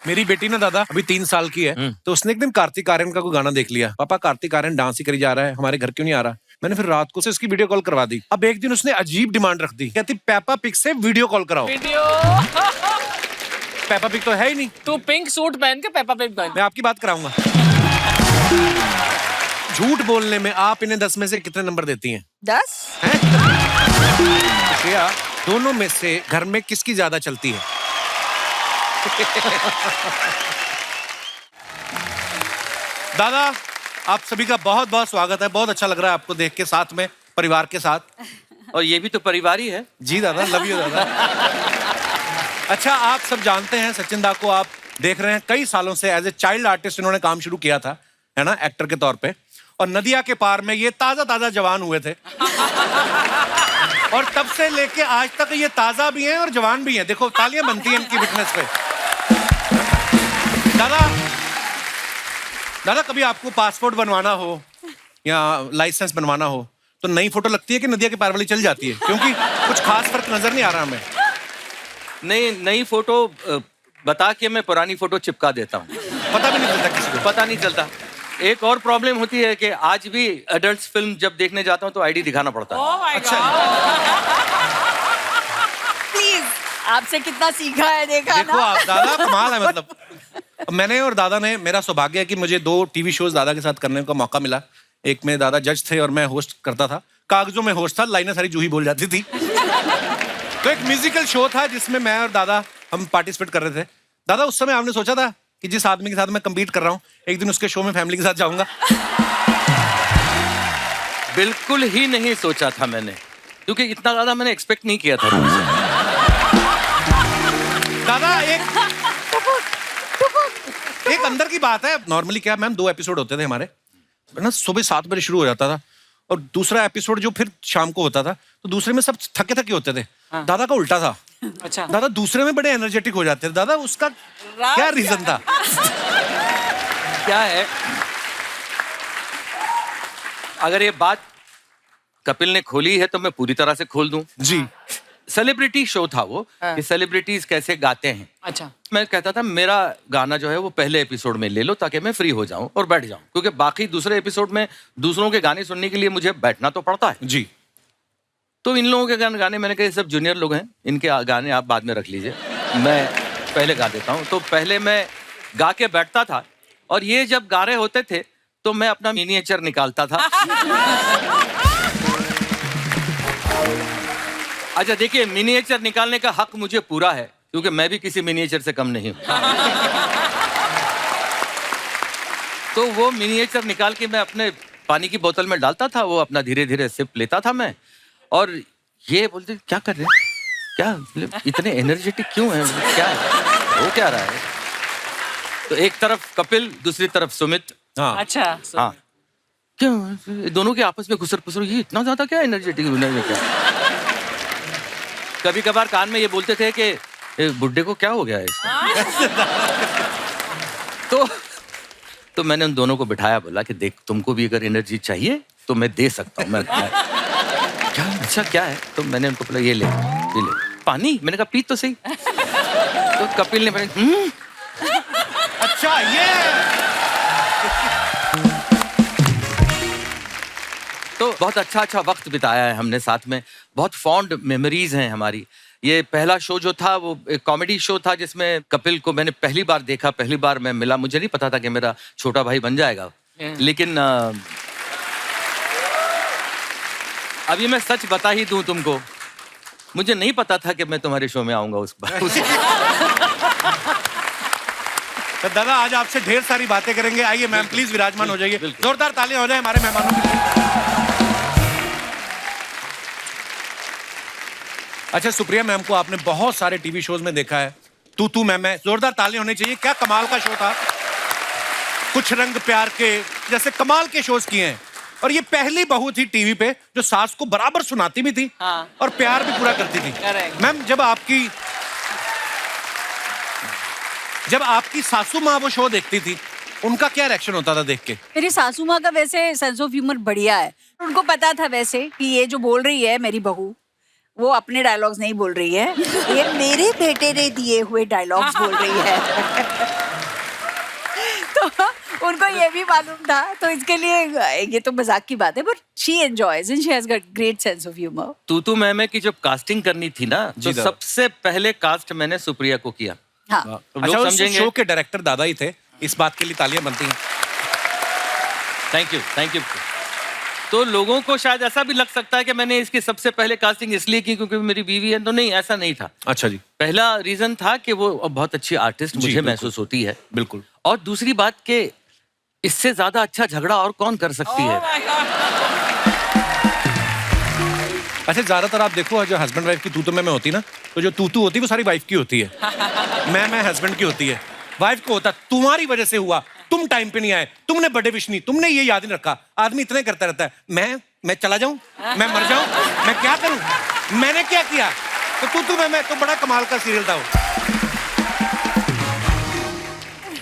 मेरी बेटी ना दादा अभी 3 साल की है, तो उसने एक दिन कार्तिक आर्यन का कोई गाना देख लिया। पापा कार्तिक आर्यन डांस ही करी जा रहा है, हमारे घर क्यों नहीं आ रहा? मैंने फिर रात को से उसकी वीडियो कॉल करवा दी। अब एक दिन उसने अजीब डिमांड रख दी, कहती पेपा पिग से वीडियो कॉल कराओ। वीडियो पेपा पिग तो है ही नहीं। तू पिंक सूट पहन के पेपा पिग बन। मैं आपकी बात कराऊंगा। झूठ बोलने में आप इन्हें 10 में से कितने नंबर देती हैं? 10? श्रेया, दोनों में से घर में किसकी ज्यादा चलती है? दादा, आप सभी का बहुत बहुत स्वागत है। बहुत अच्छा लग रहा है आपको देख के, साथ में परिवार के साथ। और ये भी तो परिवार ही है। जी दादा, लव यू दादा। अच्छा, आप सब जानते हैं सचिन दा को आप देख रहे हैं कई सालों से। एज ए चाइल्ड आर्टिस्ट इन्होंने काम शुरू किया था, है ना, एक्टर के तौर पे। और नदिया के पार में ये ताजा ताजा जवान हुए थे। और तब से लेके आज तक ये ताजा भी हैं और जवान भी हैं। देखो, तालियां बनती हैं इनकी फिटनेस पे। दादा कभी आपको पासपोर्ट बनवाना हो या लाइसेंस बनवाना हो तो नई फोटो लगती है कि नदिया के पार वाली चल जाती है? क्योंकि कुछ खास फर्क नजर नहीं आ रहा हमें। नई फोटो बता के मैं पुरानी फोटो चिपका देता हूँ। पता भी नहीं चलता किसी को। पता नहीं चलता। एक और प्रॉब्लम होती है कि आज भी एडल्ट फिल्म जब देखने जाता हूँ तो आईडी दिखाना पड़ता है। Oh my अच्छा। प्लीज, आपसे कितना सीखा है देखा देखो ना? आप दादा कमाल है। मतलब मैंने और दादा ने, मेरा सौभाग्य है कि मुझे 2 टीवी शोज दादा के साथ करने का मौका मिला। एक में दादा जज थे और मैं होस्ट करता था। कागजों में होस्ट था, लाइनें सारी जूही बोल जाती थी। तो एक म्यूजिकल शो था जिसमें मैं और दादा हम पार्टिसिपेट कर रहे थे। दादा, उस समय आपने सोचा था कि जिस आदमी के साथ मैं कम्पीट कर रहा हूँ एक दिन उसके शो में फैमिली के साथ जाऊंगा? बिल्कुल ही नहीं सोचा था मैंने, क्योंकि इतना ज्यादा मैंने एक्सपेक्ट नहीं किया था तुमसे। दादा एक अंदर की बात है। नॉर्मली क्या मैम, 2 एपिसोड होते थे हमारे, ना सुबह 7 बजे शुरू हो जाता था और दूसरा एपिसोड जो फिर शाम को होता था, तो दूसरे में सब थके थके होते थे। हाँ। दादा का उल्टा था। अच्छा। दादा दूसरे में बड़े एनर्जेटिक हो जाते थे। दादा उसका क्या रीजन था? क्या है, अगर ये बात कपिल ने खोली है तो मैं पूरी तरह से खोल दूं। जी। सेलिब्रिटी शो था वो, कि सेलिब्रिटीज कैसे गाते हैं। अच्छा। मैं कहता था मेरा गाना जो है वो पहले एपिसोड में ले लो ताकि मैं फ्री हो जाऊं और बैठ जाऊं, क्योंकि बाकी दूसरे एपिसोड में दूसरों के गाने सुनने के लिए मुझे बैठना तो पड़ता है। जी। तो इन लोगों के गाने मैंने कहा सब जूनियर लोग हैं, इनके गाने आप बाद में रख लीजिए, मैं पहले गा देता हूँ। तो पहले मैं गा के बैठता था और ये जब गा रहे होते थे तो मैं अपना मिनिएचर निकालता था। अच्छा देखिए, मिनिएचर निकालने का हक मुझे पूरा है, क्योंकि मैं भी किसी मिनिएचर से कम नहीं हूं। तो वो मिनिएचर निकाल के मैं अपने पानी की बोतल में डालता था, वो अपना धीरे धीरे सिप लेता था मैं। और ये बोलते क्या कर रहे हैं, क्या इतने एनर्जेटिक क्यों हैं, क्या है, वो क्या रहा है? तो एक तरफ कपिल, दूसरी तरफ सुमित। हाँ। अच्छा। हाँ, क्यों दोनों के आपस में घुसर पुसर, ये इतना ज्यादा क्या एनर्जेटिक क्या? कभी कभार कान में ये बोलते थे कि बुड्ढे को क्या हो गया है इसको? तो मैंने उन दोनों को बिठाया, बोला कि देख, तुमको भी अगर एनर्जी चाहिए तो मैं दे सकता हूँ। मैं क्या, अच्छा क्या है? तो मैंने उनको बोला ये ले पानी। मैंने कहा पी तो सही। तो कपिल ने अच्छा, ये तो बहुत अच्छा वक्त बिताया है हमने साथ में, बहुत फॉन्ड मेमोरीज हैं हमारी। ये पहला शो जो था वो एक कॉमेडी शो था जिसमें कपिल को मैंने पहली बार देखा, पहली बार मैं मिला। मुझे नहीं पता था कि मेरा छोटा भाई बन जाएगा, लेकिन अभी मैं सच बता ही दूं तुमको, मुझे नहीं पता था कि मैं तुम्हारे शो में आऊंगा उस बार। तो दादा आज आपसे ढेर सारी बातें करेंगे। आइए मैम प्लीज विराजमान हो जाइए। जोरदार तालियां हो जाए हमारे मेहमानों के लिए। अच्छा, सुप्रिया मैम को आपने बहुत सारे टीवी शोज में देखा है। तू मैं, जोरदार तालियां होनी चाहिए। क्या कमाल का शो था। कुछ रंग प्यार के जैसे कमाल के शोज किए हैं। और ये पहली बहू थी टीवी पे जो सास को बराबर सुनाती भी थी। हाँ। और प्यार भी पूरा करती थी। मैम, जब आपकी सासू माँ वो शो देखती थी, उनका क्या रिएक्शन होता था देख के? मेरी सासू माँ का वैसे सेंस ऑफ ह्यूमर बढ़िया है। उनको पता था वैसे कि ये जो बोल रही है मेरी बहू, वो अपने डायलॉग्स नहीं बोल रही है, ये मेरे बेटे ने दिए हुए डायलॉग्स बोल रही है। तो उनको ये भी मालूम था, तो इसके लिए ये तो मजाक की बात है, but she enjoys and she has got great sense of humour. तू मैं की जब कास्टिंग करनी थी ना, तो दादा। सबसे पहले कास्ट मैंने सुप्रिया को किया। हाँ, तो अच्छा, लोग उस समझेंगे। शो के डायरेक्टर दादा ही थे, इस बात के लिए तालियां बनती हैं। Thank you. तो लोगों को शायद ऐसा भी लग सकता है कि मैंने इसकी सबसे पहले कास्टिंग इसलिए की क्योंकि मेरी बीवी है, तो नहीं, ऐसा नहीं था। अच्छा जी, पहला रीजन था कि वो बहुत अच्छी आर्टिस्ट जी, मुझे बिल्कुल। महसूस होती है, बिल्कुल। और दूसरी बात कि इससे ज्यादा अच्छा झगड़ा और कौन कर सकती है। अच्छा, ज्यादातर आप देखो जो हस्बैंड वाइफ की तू मैं होती ना, तो जो तू होती है वो सारी वाइफ की होती है, मैं हस्बैंड की होती है। वाइफ को होता तुम्हारी वजह से हुआ, तुम टाइम पे नहीं आए, तुमने बर्थडे विश नहीं, तुमने ये याद नहीं रखा। आदमी इतने करता रहता है, मैं चला जाऊं, मैं मर जाऊं, मैं क्या करूं, मैंने क्या किया। तो तू मैं तो बड़ा कमाल का सीरियल था वो।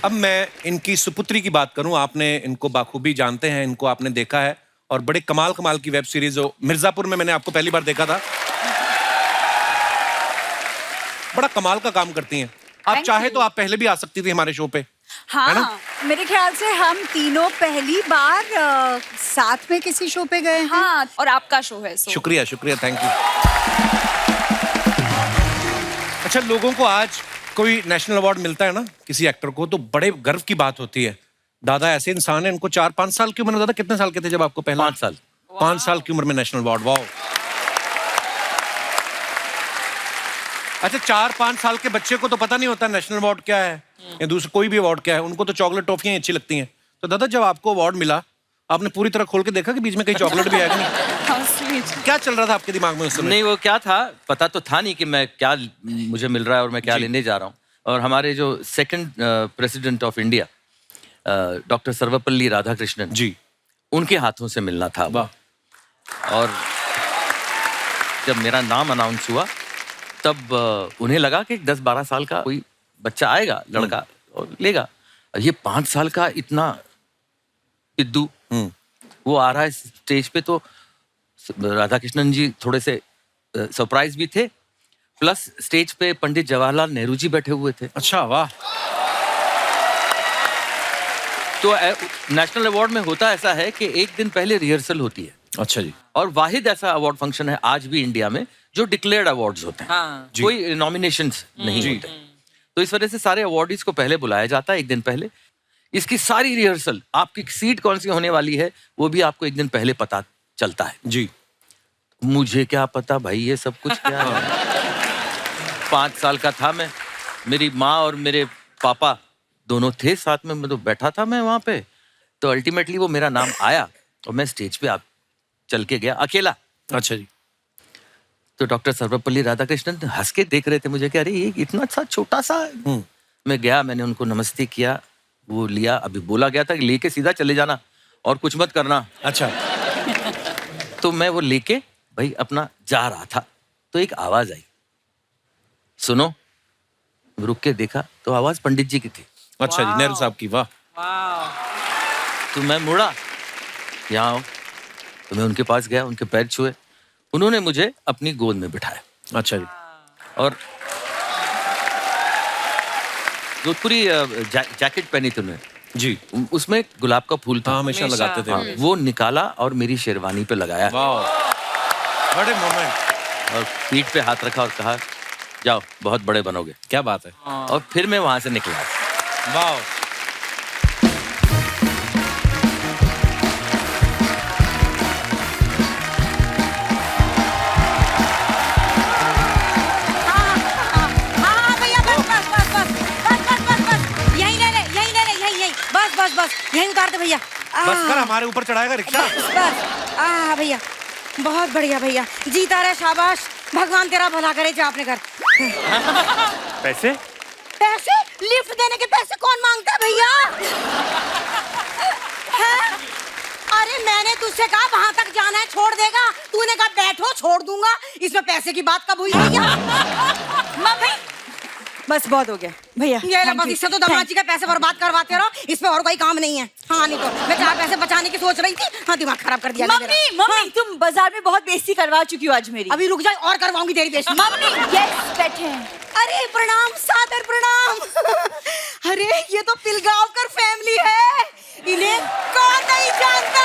अब मैं इनकी सुपुत्री की बात करूं, आपने इनको बाखूबी जानते हैं, इनको आपने देखा है, और बड़े कमाल की वेब सीरीज हो। मिर्जापुर में मैंने आपको पहली बार देखा था, बड़ा कमाल का काम करती हैं आप। Thank चाहे you. तो आप पहले भी आ सकती थी हमारे शो पे। है ना? हाँ, मेरे ख्याल से हम तीनों पहली बार साथ में किसी शो पे गए हैं। हाँ, और आपका शो है सो। शुक्रिया, थैंक यू। अच्छा, लोगों को आज कोई नेशनल अवार्ड मिलता है ना किसी एक्टर को, तो बड़े गर्व की बात होती है। दादा ऐसे इंसान है, इनको 4-5 साल की उम्र में, दादा कितने साल के थे जब आपको पहला? 5 साल। 5 साल की उम्र में नेशनल अवार्ड, वाओ। अच्छा, 4-5 साल के बच्चे को तो पता नहीं होता नेशनल अवार्ड क्या है या दूसरा कोई भी अवार्ड क्या है, उनको तो चॉकलेट टॉफियां ही अच्छी लगती हैं। तो दादा जब आपको अवार्ड मिला, आपने पूरी तरह खोल के देखा कि बीच में कहीं चॉकलेट भी है कि नहीं? How sweet. क्या चल रहा था आपके दिमाग में उस समय? नहीं, वो क्या था पता तो था नहीं कि मैं क्या मुझे मिल रहा है और मैं क्या लेने जा रहा हूँ। और हमारे जो second president of India doctor Sarvepalli Radhakrishnan ji, उनके हाथों से मिलना था। वाह। और जब मेरा नाम अनाउंस हुआ तब उन्हें लगा कि 10-12 साल का कोई बच्चा आएगा, लड़का, और लेगा। ये 5 साल का इतना पिद्दू वो आ रहा है स्टेज पे, तो राधाकृष्णन जी थोड़े से सरप्राइज भी थे, प्लस स्टेज पे पंडित जवाहरलाल नेहरू जी बैठे हुए थे। अच्छा, वाह। तो नेशनल अवार्ड में होता ऐसा है कि एक दिन पहले रिहर्सल होती है, अच्छा जी, और वाहिद ऐसा अवार्ड फंक्शन है आज भी इंडिया में जो डिक्लेयर्ड अवार्ड्स होते हैं। हाँ। कोई नॉमिनेशंस नहीं होते। तो इस वजह से सारे अवार्डीज को पहले बुलाया जाता है एक दिन पहले। इसकी सारी रिहर्सल, आपकी सीट कौन सी होने वाली है वो भी आपको एक दिन पहले पता चलता है। जी। मुझे क्या पता भाई ये सब कुछ क्या है। 5 साल का था मैं, मेरी माँ और मेरे पापा दोनों थे साथ में, मैं तो बैठा था मैं वहां पे। तो अल्टीमेटली वो मेरा नाम आया और मैं स्टेज पे चल के गया अकेला। अच्छा जी। तो डॉक्टर सर्वपल्ली राधाकृष्णन हंस के देख रहे थे मुझे कि अरे ये इतना सा छोटा सा। मैं गया, मैंने उनको नमस्ते किया, वो लिया। अभी बोला गया था कि लेके सीधा चले जाना और कुछ मत करना। अच्छा। तो मैं वो लेके भाई अपना जा रहा था, तो एक आवाज आई, सुनो। रुक के देखा तो आवाज पंडित जी की थी। अच्छा जी, नेहरू साहब की, वाह। तो मैं मुड़ा, यहाँ आओ। तो मैं उनके पास गया, उनके पैर छुए, उन्होंने मुझे अपनी गोद में बिठाया। अच्छा जी। और जोधपुरी जैकेट पहनी थी उन्होंने जी, उसमें गुलाब का फूल था। हाँ, हमेशा लगाते थे। हाँ, वो निकाला और मेरी शेरवानी पे लगाया वाह, बड़े मोमेंट। और पीठ पे हाथ रखा और कहा जाओ बहुत बड़े बनोगे। क्या बात है। और फिर मैं वहां से निकला। वाह। हाँ भैया, बस यहीं ले ले, यहीं बस यहीं उतार दे भैया। बस कर, हमारे ऊपर चढ़ाएगा रिक्शा। बस भैया, बहुत बढ़िया भैया, जीता रहे, शाबाश, भगवान तेरा भला करे, जा अपने घर। पैसे पैसे लिफ्ट देने के पैसे कौन मांगता है भैया? हैं? अरे मैंने तुझसे कहा वहां तक जाना है, छोड़ देगा, तूने कहा बैठो छोड़ दूंगा, इसमें पैसे की बात कब हुई भैया? मम्मी, बस बहुत हो गया भैया ये लो, thank बस you, इससे तो दामाद जी का पैसे बर्बाद करवाते रहो, इस पे और कोई काम नहीं है। हाँ नहीं तो मैं 4 पैसे बचाने की सोच रही थी, हाँ दिमाग खराब कर दिया मेरा। मम्मी मम्मी तुम बाजार में बहुत बेइज्जती करवा चुकी हो आज मेरी। अभी रुक जाए और करवाऊंगी तेरी बेइज्जती। मम्मी यस बैठे। अरे प्रणाम, सादर प्रणाम। अरे ये तो पिलगांवकर फैमिली है, इन्हें कौन नहीं जानता।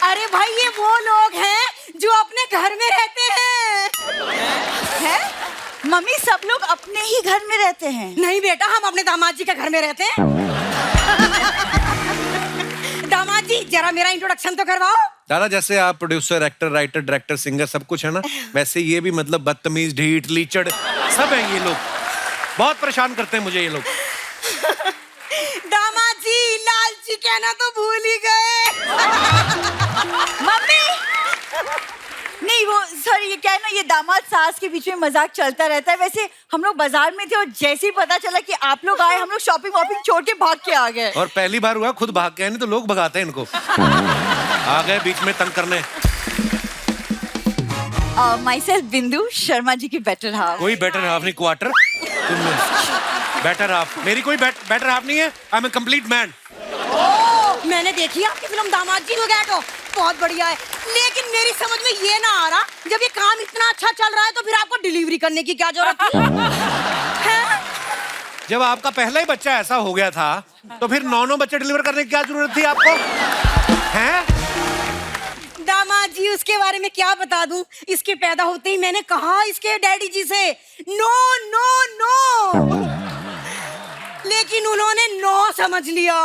अरे भाई ये वो लोग हैं जो अपने घर में रहते हैं। मम्मी सब लोग अपने ही घर में रहते हैं। नहीं बेटा, हम अपने दामाद जी के घर में रहते हैं। दामाद जी जरा मेरा इंट्रोडक्शन तो करवाओ। दादा जैसे आप producer, actor, writer, director, singer सब कुछ है ना, वैसे ये भी मतलब बदतमीज, ढीठ, लीचड़ सब है ये लोग। बहुत परेशान करते हैं मुझे ये लोग। दामाद जी लालची कहना तो भूल ही गए। मम्मी नहीं वो सॉरी, ये क्या है ना, ये दामाद सास के बीच में मजाक चलता रहता है। वैसे हम लोग बाजार में थे और जैसे ही पता चला कि आप लोग आए, हम लोग शॉपिंग वॉपिंग छोड़ के भाग के आ गए। और पहली बार हुआ खुद भाग के आए, नहीं तो लोग भगाते हैं इनको। आ गए बीच में तंग करने। माई सेल्फ बिंदु शर्मा जी की बेटर हाफ। कोई बेटर हाफ नहीं, क्वार्टर। बेटर हाफ मेरी कोई बेटर हाफ नहीं है। I am a complete man. मैंने देखी आपकी फिल्म दामाद जी वगैरह, बहुत बढ़िया है, लेकिन मेरी समझ में ये ना आ रहा, जब ये काम इतना अच्छा चल रहा है तो फिर आपको डिलीवरी करने की क्या जरूरत थी? हैं? जब आपका पहला ही बच्चा ऐसा हो गया था तो फिर 9 बच्चे डिलीवर करने की क्या जरूरत थी आपको? हैं? दामाद जी उसके बारे में क्या बता दूं, इसके पैदा होते ही मैंने कहा इसके डैडी जी से नो नो नो, लेकिन उन्होंने नो समझ लिया।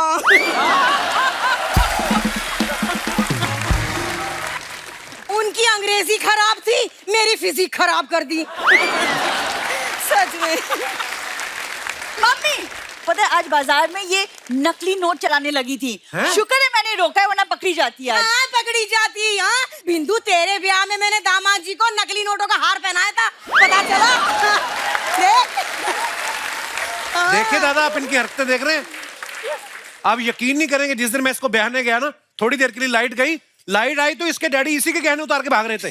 उनकी अंग्रेजी खराब थी, मेरी फिजिक खराब कर दी। सच में। मम्मी पता है आज बाजार में ये नकली नोट चलाने लगी थी। हैं? शुक्र है मैंने रोका है, वरना पकड़ी जाती आज। हाँ पकड़ी जाती। हाँ बिंदु, तेरे ब्याह में मैंने दामाद जी को नकली नोटों का हार पहनाया था, पता चला? देख। देखिए दादा, आप इनकी हरकतें देख रहे हैं। आप यकीन नहीं करेंगे, जिस दिन मैं इसको ब्याहने गया ना, थोड़ी देर के लिए लाइट गई, लाइट आई तो इसके डैडी इसी के गहने उतार के भाग रहे थे।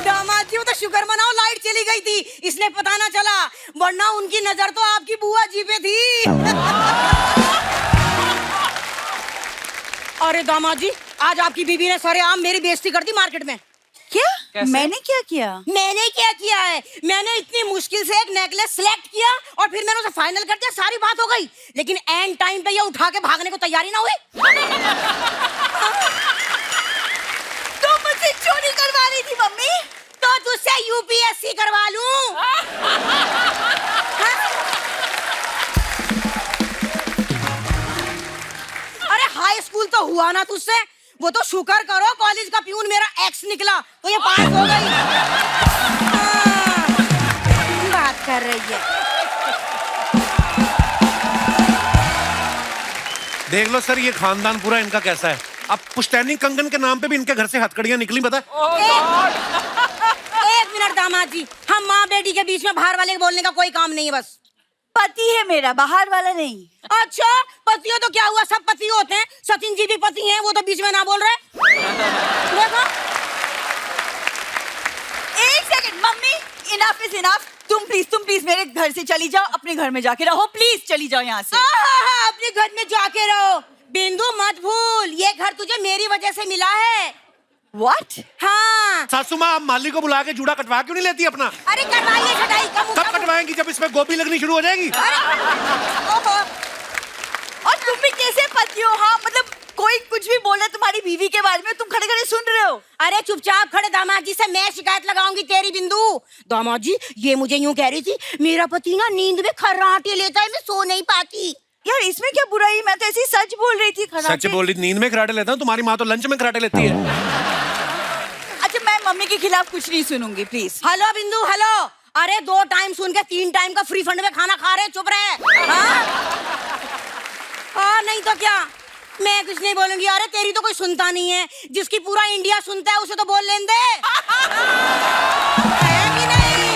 दामाद जी वो तो शुक्र मनाओ लाइट चली गई थी, इसलिए पता ना चला, वरना उनकी नजर तो आपकी बुआ जी पे थी। अरे दामाद जी आज आपकी बीबी ने सरेआम मेरी बेइज्जती कर दी मार्केट में। क्या? मैंने क्या किया? मैंने क्या किया है? मैंने इतनी मुश्किल से एक नेकलेस सिलेक्ट किया और फिर मैंने उसे फाइनल कर दिया, सारी बात हो गई, लेकिन एंड टाइम पे ये उठा के भागने को तैयारी ना हुई। तुम मुझसे चोरी करवा रही थी मम्मी। तो तुझसे यूपीएससी करवा लूं। अरे हाई स्कूल तो हुआ ना तुझसे, वो तो शुक्र करो कॉलेज का प्यून मेरा एक्स निकला तो ये पास हो गई। बात कर रही है। देख लो सर, ये खानदान पूरा इनका कैसा है। अब पुश्तैनी कंगन के नाम पे भी इनके घर से हथकड़ियां निकली, पता है? एक मिनट दामाद जी, हम माँ बेटी के बीच में बाहर वाले के बोलने का कोई काम नहीं है, बस। पति है मेरा, बाहर वाला नहीं। अच्छा पति हो तो क्या हुआ, सब पति होते हैं, सचिन जी भी पति हैं, वो तो बीच में ना बोल रहे। देखो एक second mummy, enough is enough. तुम प्लीज मेरे घर से चली जाओ, अपने घर में जाके रहो, प्लीज चली जाओ यहाँ से। अपने घर में जाके रहो। बिंदु मत भूल, ये घर तुझे मेरी वजह से मिला है। What? हाँ। सासू माँ, आप माली को बुला के जूड़ा कटवा क्यों नहीं लेती अपना? अरे कटवाइए छटाई कब कटवाएंगी? जब इसमें गोभी लगनी शुरू हो जाएगी। और तुम भी कैसे पति हो? हाँ मतलब कोई कुछ भी बोला तुम्हारी बीवी के बारे में, तुम खड़े खड़े सुन रहे हो। अरे चुपचाप खड़े, दामाद जी से मैं शिकायत लगाऊंगी तेरी। बिंदु दामाद जी ये मुझे यूं कह रही थी, मेरा पति ना नींद में खर्राटे लेता है, मैं सो नहीं पाती। यार इसमें क्या बुराई, मैं तो ऐसी सच बोल रही थी। सच बोल रही, नींद में कराटे लेता हूँ, तुम्हारी माँ तो लंच में कराटे लेती है। अच्छा मैं मम्मी के खिलाफ कुछ नहीं सुनूंगी, प्लीज। हेलो बिंदु, हेलो। अरे 2 टाइम सुन के 3 टाइम का फ्री फंड में खाना खा रहे, चुप रहे। हाँ नहीं तो क्या, मैं कुछ नहीं बोलूंगी। अरे तेरी तो कोई सुनता नहीं है, जिसकी पूरा इंडिया सुनता है उसे तो बोल लेने दे। है कि नहीं?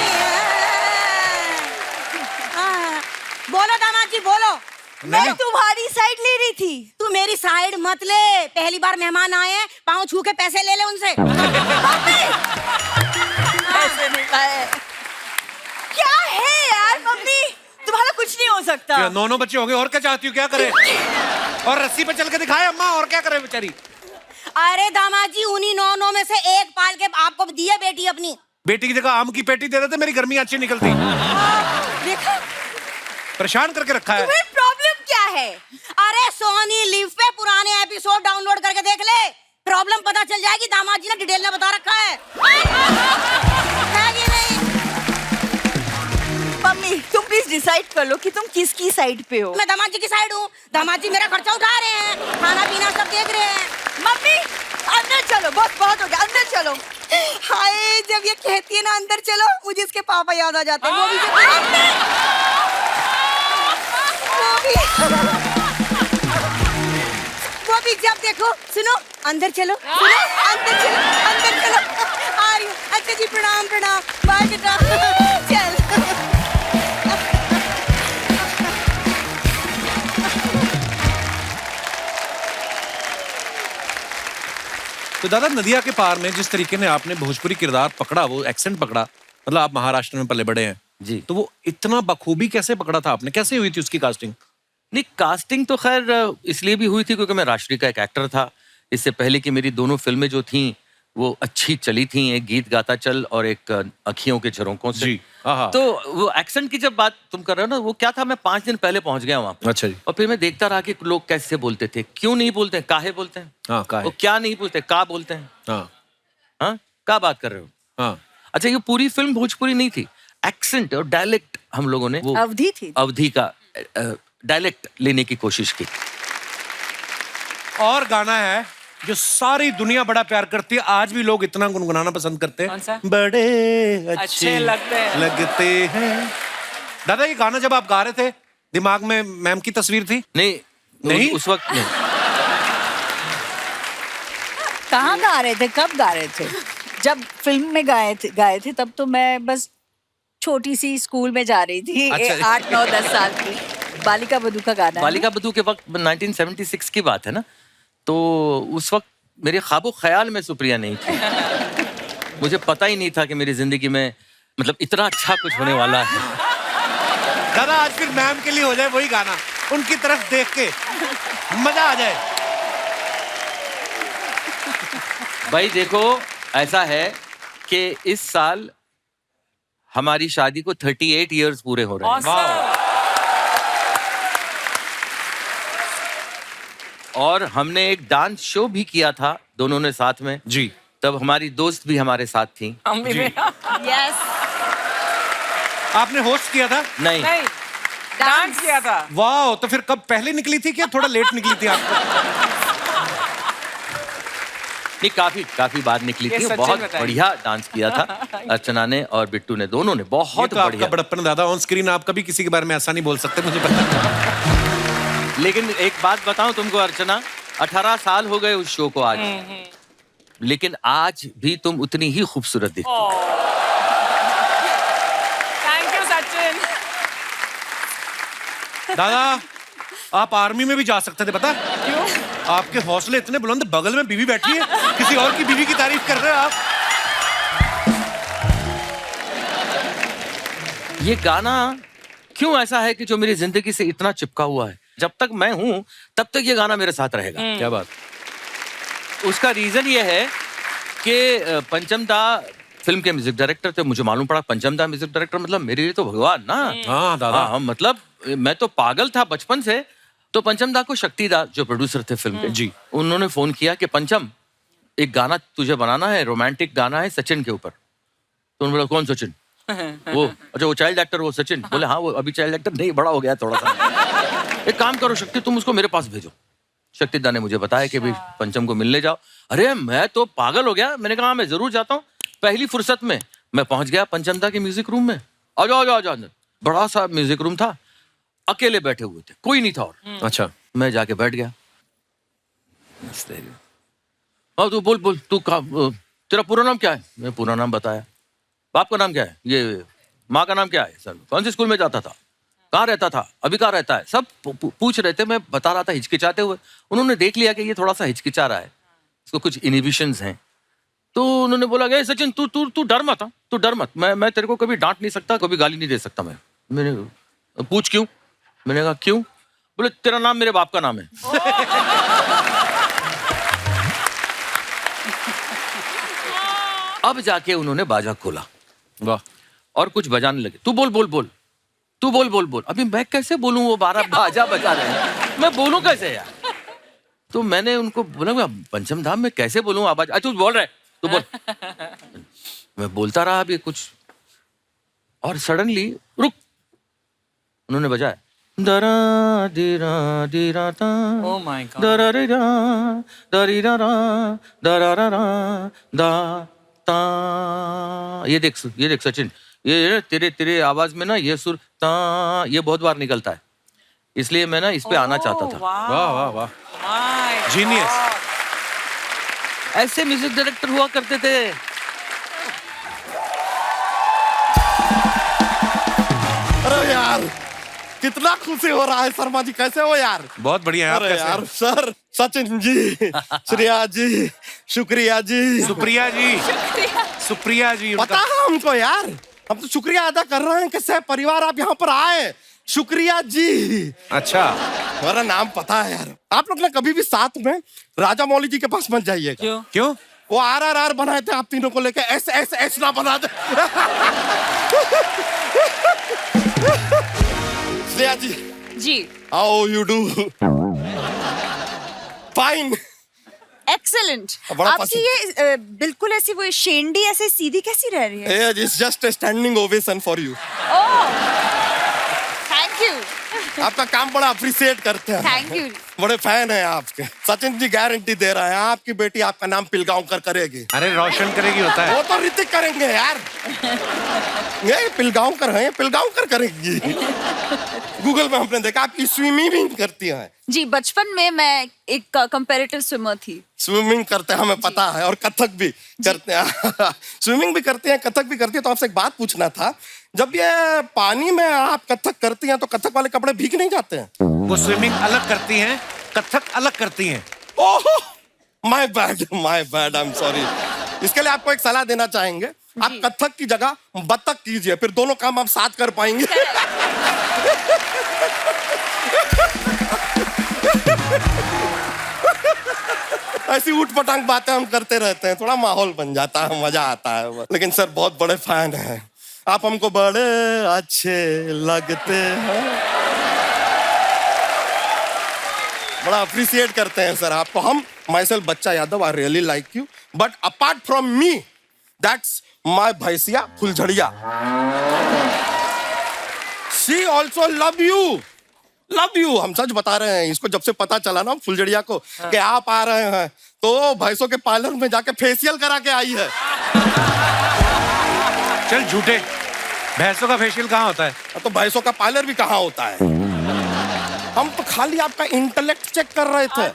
बोलो दामाद जी बोलो। मैं तुम्हारी साइड ले रही थी। तू मेरी साइड मत ले, पहली बार मेहमान आए हैं, पाँव छू के पैसे ले ले उनसे। ऐसे नहीं है। क्या है यार मम्मी, तुम्हारा कुछ नहीं हो सकता। क्या 9 बच्चे होंगे और क्या चाहती हूँ, क्या करे? और रस्सी पे चल के दिखाए अम्मा, और क्या करे बेचारी? अरे दामाद जी, उन्हीं 9 में से एक पाल के आपको दिए बेटी अपनी। बेटी की जगह आम की पेटी दे देते, मेरी गर्मी अच्छी निकलती। देखा, परेशान करके रखा है। तुम्हें प्रॉब्लम क्या है? अरे सोनी लिव पे पुराने एपिसोड डाउनलोड करके देख ले, प्रॉब्लम पता चल जाएगी। दामाद जी ने डिटेल में बता रखा है। है कि नहीं? मम्मी तुम प्लीज डिसाइड कर लो कि तुम किसकी साइड पे हो। मैं दामाद जी की साइड हूँ। दामाद जी मेरा खर्चा उठा रहे हैं, खाना पीना सब देख रहे हैं। मम्मी अंदर चलो, बहुत बहुत हो गया, अंदर चलो। हाय, जब ये कहती है ना अंदर चलो, मुझे इसके पापा याद आ जाते हैं। वो भी जब देखो, सुनो अंदर चलो, सुनो अंदर चलो, अंदर चलो। आ रही हूँ। अच्छा जी, प्रणाम प्रणाम, बाय बेटा। चल। तो दादा, नदिया के पार में जिस तरीके ने आपने भोजपुरी किरदार पकड़ा, वो एक्सेंट पकड़ा, मतलब आप महाराष्ट्र में पले बड़े हैं जी। तो वो इतना बखूबी कैसे पकड़ा था आपने? कैसे हुई थी उसकी कास्टिंग? नहीं, कास्टिंग तो खैर इसलिए भी हुई थी क्योंकि मैं राष्ट्रीय का एक एक्टर था। इससे पहले की मेरी दोनों फिल्में जो थीं वो अच्छी चली थी, एक गीत गाता चल और एक अखियों के झरोकों से। जी, आहा। तो वो एक्सेंट की जब बात तुम कर रहे हो ना, वो क्या था, मैं 5 दिन पहले पहुंच गया वहां पे। अच्छा जी। और फिर मैं देखता रहा कि लोग कैसे बोलते थे, क्यों नहीं बोलते हैं, काहे बोलते हैं, हाँ, काहे? वो क्या नहीं बोलते, का बोलते हैं। हाँ हाँ, क्या बात कर रहे हो? हाँ। अच्छा, ये पूरी फिल्म भोजपुरी नहीं थी, एक्सेंट और डायलेक्ट हम लोगों ने वो अवधि थी। अवधि का डायलेक्ट लेने की कोशिश की। और गाना है जो सारी दुनिया बड़ा प्यार करती है, आज भी लोग इतना गुनगुनाना पसंद करते हैं। कौन सा? बड़े अच्छे लगते हैं। दादा, ये गाना जब आप गा रहे थे, दिमाग में मैम की तस्वीर थी? नहीं नहीं? उस वक्त नहीं। कहाँ गा रहे थे, कब गा रहे थे? जब फिल्म में गाए थे तब तो मैं बस छोटी सी स्कूल में जा रही थी। अच्छा। 8, 9, 10 साल की। बालिका बधू का गाना है। बालिका बधू के वक्त 1976 की बात है ना, तो उस वक्त मेरे ख्वाबो ख्याल में सुप्रिया नहीं थी। मुझे पता ही नहीं था कि मेरी जिंदगी में मतलब इतना अच्छा कुछ होने वाला है। दादा, आज फिर मैम के लिए हो जाए वही गाना, उनकी तरफ देख के मजा आ जाए। भाई देखो, ऐसा है कि इस साल हमारी शादी को 38 इयर्स पूरे हो रहे हैं। और हमने एक डांस शो भी किया था दोनों ने साथ में जी। तब हमारी दोस्त भी हमारे साथ थी। यस, आपने होस्ट किया था? नहीं, डांस किया था। वाह, तो फिर कब, पहले निकली थी क्या थोड़ा लेट निकली थी आपको? नहीं, काफी बाद निकली ये थी। सचिन बहुत बताइए। बढ़िया डांस किया था अर्चना ने और बिट्टू ने, दोनों ने ये बहुत तो आपका बढ़िया। बड़प्पन दादा, ऑन स्क्रीन आप कभी किसी के बारे में ऐसा नहीं बोल सकते, मुझे पता है। लेकिन एक बात बताऊं तुमको अर्चना, 18 साल हो गए उस शो को आज, लेकिन आज भी तुम उतनी ही खूबसूरत दिखती हो। Thank you Sachin. दादा, आप आर्मी में भी जा सकते थे, पता? क्यों? आपके हौसले इतने बुलंद, बगल में बीवी बैठी है, किसी और की बीवी की तारीफ कर रहे हो आप। ये गाना क्यों ऐसा है कि जो मेरी जिंदगी से इतना चिपका हुआ है? जब तक मैं हूं तब तक ये गाना मेरे साथ रहेगा। क्या बात? उसका रीजन ये है कि पंचम दा फिल्म के म्यूजिक डायरेक्टर थे। मुझे मालूम पड़ा पंचम दा म्यूजिक डायरेक्टर मतलब मेरे लिए तो भगवान ना। हाँ दादा। हाँ, मतलब मैं तो पागल था बचपन से। तो पंचम दा को शक्ति दा जो प्रोड्यूसर थे फिल्म के, जी, उन्होंने फोन किया कि पंचम एक गाना तुझे बनाना है, रोमांटिक गाना है सचिन के ऊपर। तो उन्होंने बोला कौन सचिन? वो अच्छा, वो चाइल्ड एक्टर, वो सचिन? बोले हाँ, वो अभी चाइल्ड एक्टर नहीं, बड़ा हो गया थोड़ा सा। एक काम करो शक्ति, तुम उसको मेरे पास भेजो। शक्ति दा ने मुझे बताया कि भाई पंचम को मिलने जाओ। अरे मैं तो पागल हो गया, मैंने कहा मैं जरूर जाता हूँ। पहली फुर्सत में मैं पहुंच गया पंचम दा के म्यूजिक रूम में। आ जाओ आ जाओ अंदर। बड़ा सा म्यूजिक रूम था, अकेले बैठे हुए थे, कोई नहीं था और। अच्छा। मैं जाके बैठ गया। हाँ तू बोल तू तेरा पूरा नाम क्या है? मैं पूरा नाम बताया। बाप का नाम क्या है? ये। माँ का नाम क्या है? सर कौन से स्कूल में जाता था? कहाँ रहता था, अभी कहाँ रहता है, सब पूछ रहे थे। मैं बता रहा था हिचकिचाते हुए। उन्होंने देख लिया कि ये थोड़ा सा हिचकिचा रहा है, इसको कुछ इनहिबिशंस हैं। तो उन्होंने बोला कि सचिन तू तू तू डर मत, तू डर मत, मैं तेरे को कभी डांट नहीं सकता, कभी गाली नहीं दे सकता। मैंने पूछ क्यों? मैंने कहा क्यों? बोले तेरा नाम मेरे बाप का नाम है। अब जाके उन्होंने बाजा खोला। वाह। और कुछ बजाने लगे। तू बोल बोल बोल, तू बोल बोल बोल। अभी मैं कैसे बोलूं, वो 12 बाजा बजा रहे हैं, मैं बोलूं कैसे यार? तो मैंने उनको बोला पंचम धाम में कैसे बोलूं आवाज? तू बोल रहा है, तू बोल। मैं बोलता रहा अभी कुछ, और सडनली रुक, उन्होंने बजाया दरा दीरा दीरा ता, Oh my God. दरा रे रा दरी रा रा दरा रा रा दा ता। ये देख सचिन, ये तेरे तेरे आवाज में ना ये सुर ता ये बहुत बार निकलता है, इसलिए मैं ना इस पे आना चाहता था। वाह वाह वाह वाह, My जीनियस। God. ऐसे म्यूजिक डायरेक्टर हुआ करते थे। अरे यार कितना खुशी हो रहा है शर्मा जी, कैसे हो यार? बहुत बढ़िया है आप। अरे कैसे यार हैं? सर, सचिन जी, श्रेया जी, शुक्रिया जी। सुप्रिया जी, सुप्रिया जी पता है हमको यार, हम तो शुक्रिया अदा कर रहे हैं कि सह परिवार आप यहाँ पर आए। शुक्रिया जी। अच्छा, हमारा नाम पता है यार। आप लोग ना कभी भी साथ में राजा मौली जी के पास मत जाइएगा। क्यों? क्यों? वो RRR बनाए थे आप तीनों को लेके, S ना बना दे। श्रेया जी, जी how you do? Fine. Excellent. बड़ा आपकी पसंद। ये बिल्कुल ऐसी वो शेंडी ऐसे सीधी कैसी रह रही है? It's just standing ovation for you. Oh thank you, आपका काम बड़ा अप्रिशिएट करते हैं। Thank you. बड़े फैन हैं आपके। सचिन जी गारंटी दे रहे हैं आपकी बेटी आपका नाम पिलगांवकर करेगी। अरे रोशन करेगी होता है। वो तो ऋतिक करेंगे यार। ये पिलगांवकर हैं, पिलगांवकर करेगी। गूगल में हमने देखा आपकी स्विमिंग करती हैं। जी बचपन में मैं एक कंपैरेटिव स्विमर थी। स्विमिंग करते हैं हमें पता है, और कथक भी करते हैं। स्विमिंग भी करते हैं, कथक भी करती है। तो आपसे एक बात पूछना था, जब ये पानी में आप कथक करती हैं तो कथक वाले कपड़े भीग नहीं जाते हैं? वो स्विमिंग अलग करती हैं, कथक अलग करती हैं। Oh my bad, I am sorry. इसके लिए आपको एक सलाह देना चाहेंगे, आप कथक की जगह बतख कीजिए, फिर दोनों काम आप साथ कर पाएंगे। ऐसी ऊट पटांग बातें हम करते रहते हैं, थोड़ा माहौल बन जाता है, मजा आता है। लेकिन सर बहुत बड़े फैन हैं आप, हमको बड़े अच्छे लगते हैं, बड़ा अप्रिशिएट करते हैं सर आपको हम। Myself Baccha Yadav, I really like you, but apart from me that's my भैंसिया फुलझड़िया, she also love you, love you. हम सच बता रहे हैं, इसको जब से पता चला ना फुलझड़िया को कि आप आ रहे हैं, तो भैंसों के पार्लर में जाके फेशियल करा के आई है। चल झूठे, भैंसों का फेशियल कहाँ होता है? तो भैंसों का पार्लर भी कहाँ होता है? हम तो खाली आपका इंटेलेक्ट चेक कर रहे थे,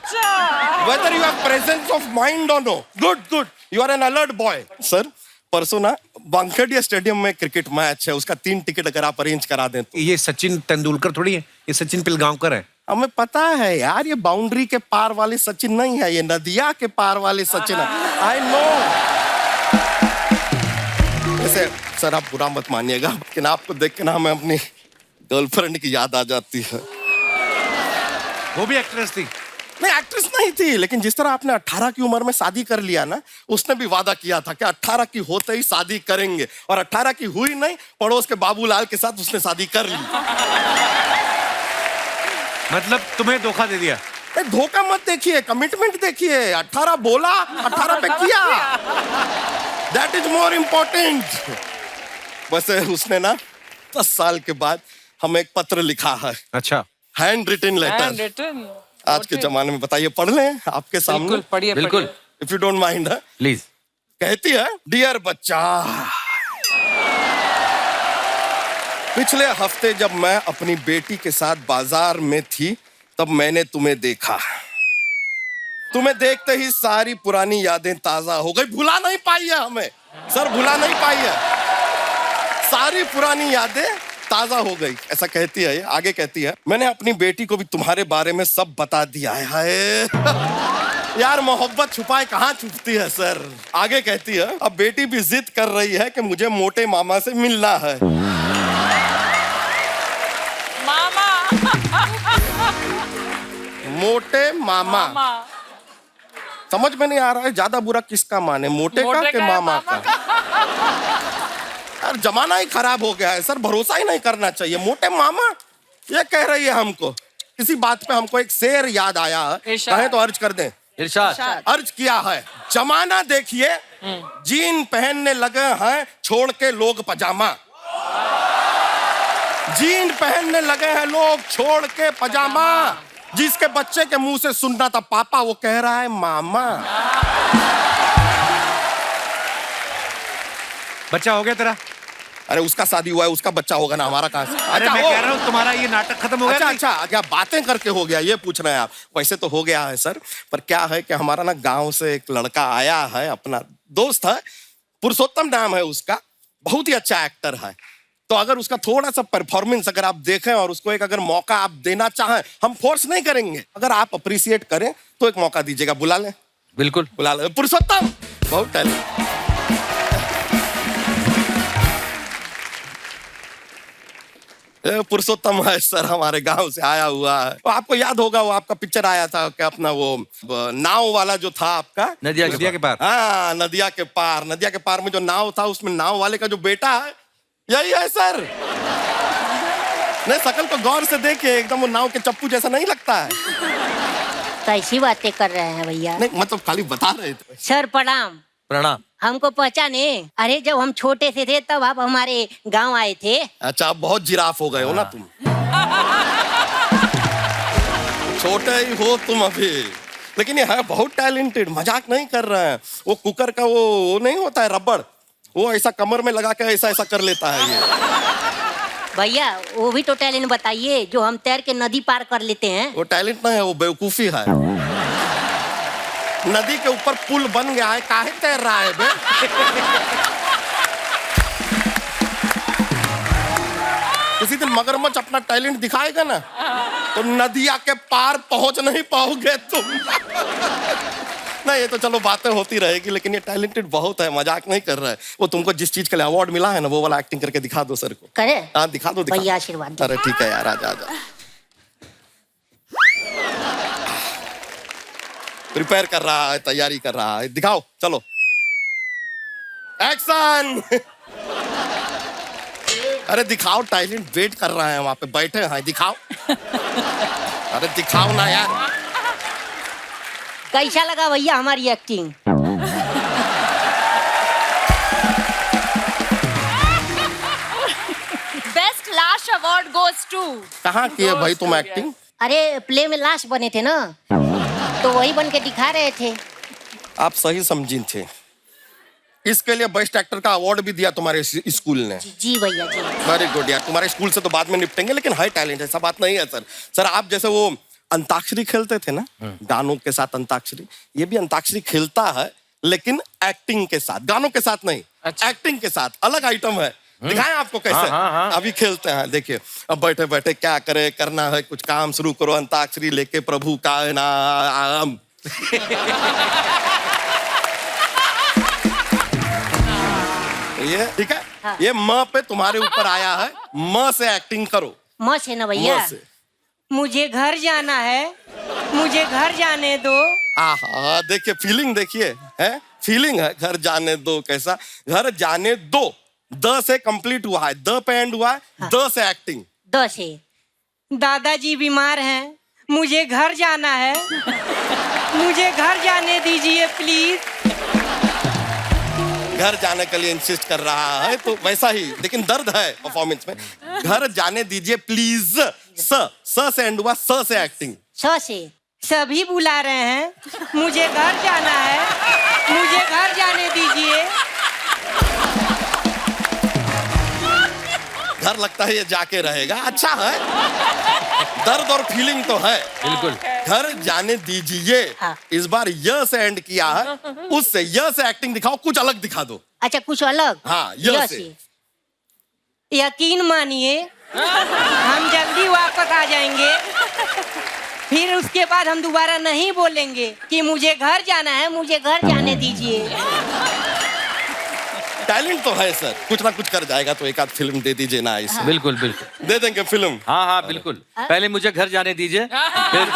whether you have presence of mind or no. Good, good. You are an alert boy. Sir परसों ना वानखेड़े स्टेडियम में क्रिकेट मैच है, उसका 3 टिकट अगर आप अरेंज करा दें तो। ये सचिन तेंदुलकर थोड़ी है, ये सचिन पिलगांवकर है। हमें पता है यार, ये बाउंड्री के पार वाले सचिन नहीं है, ये नदिया के पार वाले सचिन है। I know. वैसे सर आप बुरा मत मानिएगा, लेकिन आपको देख के ना हमें अपनी गर्लफ्रेंड की याद आ जाती है। वो भी एक्ट्रेस थी? नहीं एक्ट्रेस नहीं थी, लेकिन जिस तरह आपने 18 की उम्र में शादी कर लिया ना, उसने भी वादा किया था कि 18 की होते ही शादी करेंगे, और 18 की हुई नहीं, पड़ोस के बाबूलाल के साथ उसने शादी कर ली। मतलब तुम्हें धोखा दे दिया? धोखा मत देखिए, कमिटमेंट देखिए। 18 बोला, 18 पे किया, दैट इज मोर इम्पोर्टेंट। वैसे उसने ना 10 साल के बाद हमें एक पत्र लिखा है। अच्छा, हैंड रिटन लेटर। Handwritten. आज के जमाने में बताइए, पढ़ लें आपके सामने। बिल्कुल पढ़िए, बिल्कुल। पढ़िए। If you don't mind. Please. कहती है, डियर बच्चा, पिछले हफ्ते जब मैं अपनी बेटी के साथ बाजार में थी, तब मैंने तुम्हें देखा। तुम्हें देखते ही सारी पुरानी यादें ताजा हो गई। भुला नहीं पाई है हमें सर, भुला नहीं पाई है। सारी पुरानी यादें ताजा हो गई, ऐसा कहती है ये। आगे कहती है, मैंने अपनी बेटी को भी तुम्हारे बारे में सब बता दिया है। हाय यार, मोहब्बत छुपाए कहाँ छुपती है सर। आगे कहती है, अब बेटी भी जिद कर रही है कि मुझे मोटे मामा से मिलना है। मामा मोटे मामा, समझ में नहीं आ रहा है ज्यादा बुरा किसका माने, मोटे का कि या मामा का। यार जमाना ही खराब हो गया है सर, भरोसा ही नहीं करना चाहिए। मोटे मामा ये कह रही है हमको। किसी बात पे हमको एक शेर याद आया है, इरशाद। कहे तो अर्ज कर दें। इरशाद। अर्ज किया है, जमाना देखिए जीन पहनने लगे हैं छोड़ के लोग पजामा। जीन पहनने लगे हैं लोग छोड़ के पजामा। जिसके बच्चे के मुंह से सुनना था पापा, वो कह रहा है मामा। बच्चा हो गया तेरा? अरे उसका शादी हुआ है, उसका बच्चा होगा ना, हमारा कहाँ से? अरे अच्छा, मैं हो। कह रहा हूँ तुम्हारा ये नाटक खत्म हो गया अच्छा ना? अच्छा, क्या बातें करके हो गया ये पूछ रहे हैं आप? वैसे तो हो गया है सर, पर क्या है कि हमारा ना गांव से एक लड़का आया है, अपना दोस्त है, पुरुषोत्तम नाम है उसका, बहुत ही अच्छा एक्टर है। तो अगर उसका थोड़ा सा परफॉर्मेंस अगर आप देखें और उसको एक अगर मौका आप देना चाहें, हम फोर्स नहीं करेंगे, अगर आप अप्रिशिएट करें तो एक मौका दीजिएगा। बुला लें? बिल्कुल बुला लें। पुरुषोत्तम बहुत टैलेंट। पुरुषोत्तम है सर, हमारे गांव से आया हुआ है। तो आपको याद होगा वो आपका पिक्चर आया था क्या, अपना वो नाव वाला जो था आपका, नदिया नदिया के पार। हाँ नदिया के पार। नदिया के पार में जो नाव था, उसमें नाव वाले का जो बेटा है यही है सर। नहीं, शकल को गौर से देखिए, एकदम वो नाव के चप्पू जैसा नहीं लगता है। कैसी बातें कर रहे हैं भैया? नहीं मतलब खाली बता रहे थे। सर प्रणाम। प्रणाम। हमको पहचाने? अरे जब हम छोटे से थे तब आप हमारे गांव आए थे। अच्छा, आप बहुत जिराफ हो गए हो ना तुम। छोटे ही हो तुम अभी, लेकिन ये है बहुत टैलेंटेड, मजाक नहीं कर रहे हैं। वो कुकर का वो नहीं होता है रबड़, वो ऐसा कमर में लगा के ऐसा ऐसा कर लेता है ये। भैया वो भी तो टैलेंट बताइए जो हम तैर के नदी पार कर लेते हैं। वो टैलेंट नहीं है, वो बेवकूफी है। नदी के ऊपर पुल बन गया है, काहे तैर रहा है बे? किसी दिन मगरमच्छ अपना टैलेंट दिखाएगा ना, तो नदिया के पार पहुंच नहीं पाओगे तुम। नहीं, ये तो चलो बातें होती रहेगी, लेकिन ये टैलेंटेड बहुत है, मजाक नहीं कर रहा है। वो तुमको जिस चीज के लिए अवार्ड मिला है ना, वो वाला एक्टिंग करके दिखा दो सर को। करे? हाँ दिखा दो, भैया आशीर्वाद दो। अरे ठीक है यार, आजा आजा। प्रिपेयर कर रहा है, तैयारी कर रहा है, दिखाओ चलो। एक्शन। अरे दिखाओ, टैलेंट वेट कर रहा है वहां पे, बैठे हैं, दिखाओ। अरे दिखाओ ना यार। कैसा लगा भैया हमारी एक्टिंग? बेस्ट लाश अवार्ड गोज टू। कहाँ की है भाई तुम एक्टिंग? अरे प्ले में लाश बने थे ना, तो वही बन के दिखा रहे थे। आप सही समझी थे। इसके लिए बेस्ट एक्टर का अवार्ड भी दिया तुम्हारे स्कूल ने। जी भैया जी। वेरी गुड यार, तुम्हारे स्कूल से तो बाद में निपटेंगे, लेकिन हाई टैलेंट है, ऐसा बात नहीं है सर। सर आप जैसे वो अंताक्षरी खेलते थे ना, गानों के साथ अंताक्षरी, ये भी अंताक्षरी खेलता है, लेकिन एक्टिंग के साथ, गानों के साथ नहीं। अच्छा। एक्टिंग के साथ अलग आइटम है। दिखाएं आपको कैसे? हाँ। अभी खेलते हैं, देखिए। अब बैठे बैठे क्या करे, करना है कुछ काम, शुरू करो अंताक्षरी लेके प्रभु का नाम। ये ठीक है। हाँ। ये म पे तुम्हारे ऊपर आया है, म से एक्टिंग करो। मस्त है ना भैया? म से। मुझे घर जाना है, मुझे घर जाने दो। आहा, देखिए फीलिंग, देखिए है फीलिंग है। घर जाने दो, कैसा घर जाने दो, द से कंप्लीट हुआ है, द पे एंड हुआ है, द से एक्टिंग। 10 है। दादाजी बीमार हैं, मुझे घर जाना है, मुझे घर जाने दीजिए प्लीज। घर जाने के लिए इंसिस्ट कर रहा है, तो वैसा ही, लेकिन दर्द है परफॉर्मेंस में। घर जाने दीजिए प्लीज, स से एंड हुआ, स से एक्टिंग। 6 से सभी बुला रहे हैं, मुझे घर जाना है, मुझे घर जाने दीजिए। घर लगता है ये जाके रहेगा, अच्छा है। दर्द और फीलिंग तो है। बिल्कुल। घर जाने दीजिए। हाँ। इस बार य से एंड किया है, उससे य से एक्टिंग दिखाओ, कुछ अलग दिखा दो। अच्छा कुछ अलग? हाँ, य से। यकीन मानिए हम जल्दी वापस आ जाएंगे। फिर उसके बाद हम दोबारा नहीं बोलेंगे कि मुझे घर जाना है, मुझे घर जाने दीजिए। टैलेंट तो है सर, कुछ ना कुछ कर जाएगा, तो एक आध फिल्म दे दीजिए ना ऐसे। बिल्कुल बिल्कुल दे देंगे फिल्म। हाँ हाँ बिल्कुल। पहले मुझे घर जाने दीजिए, फिर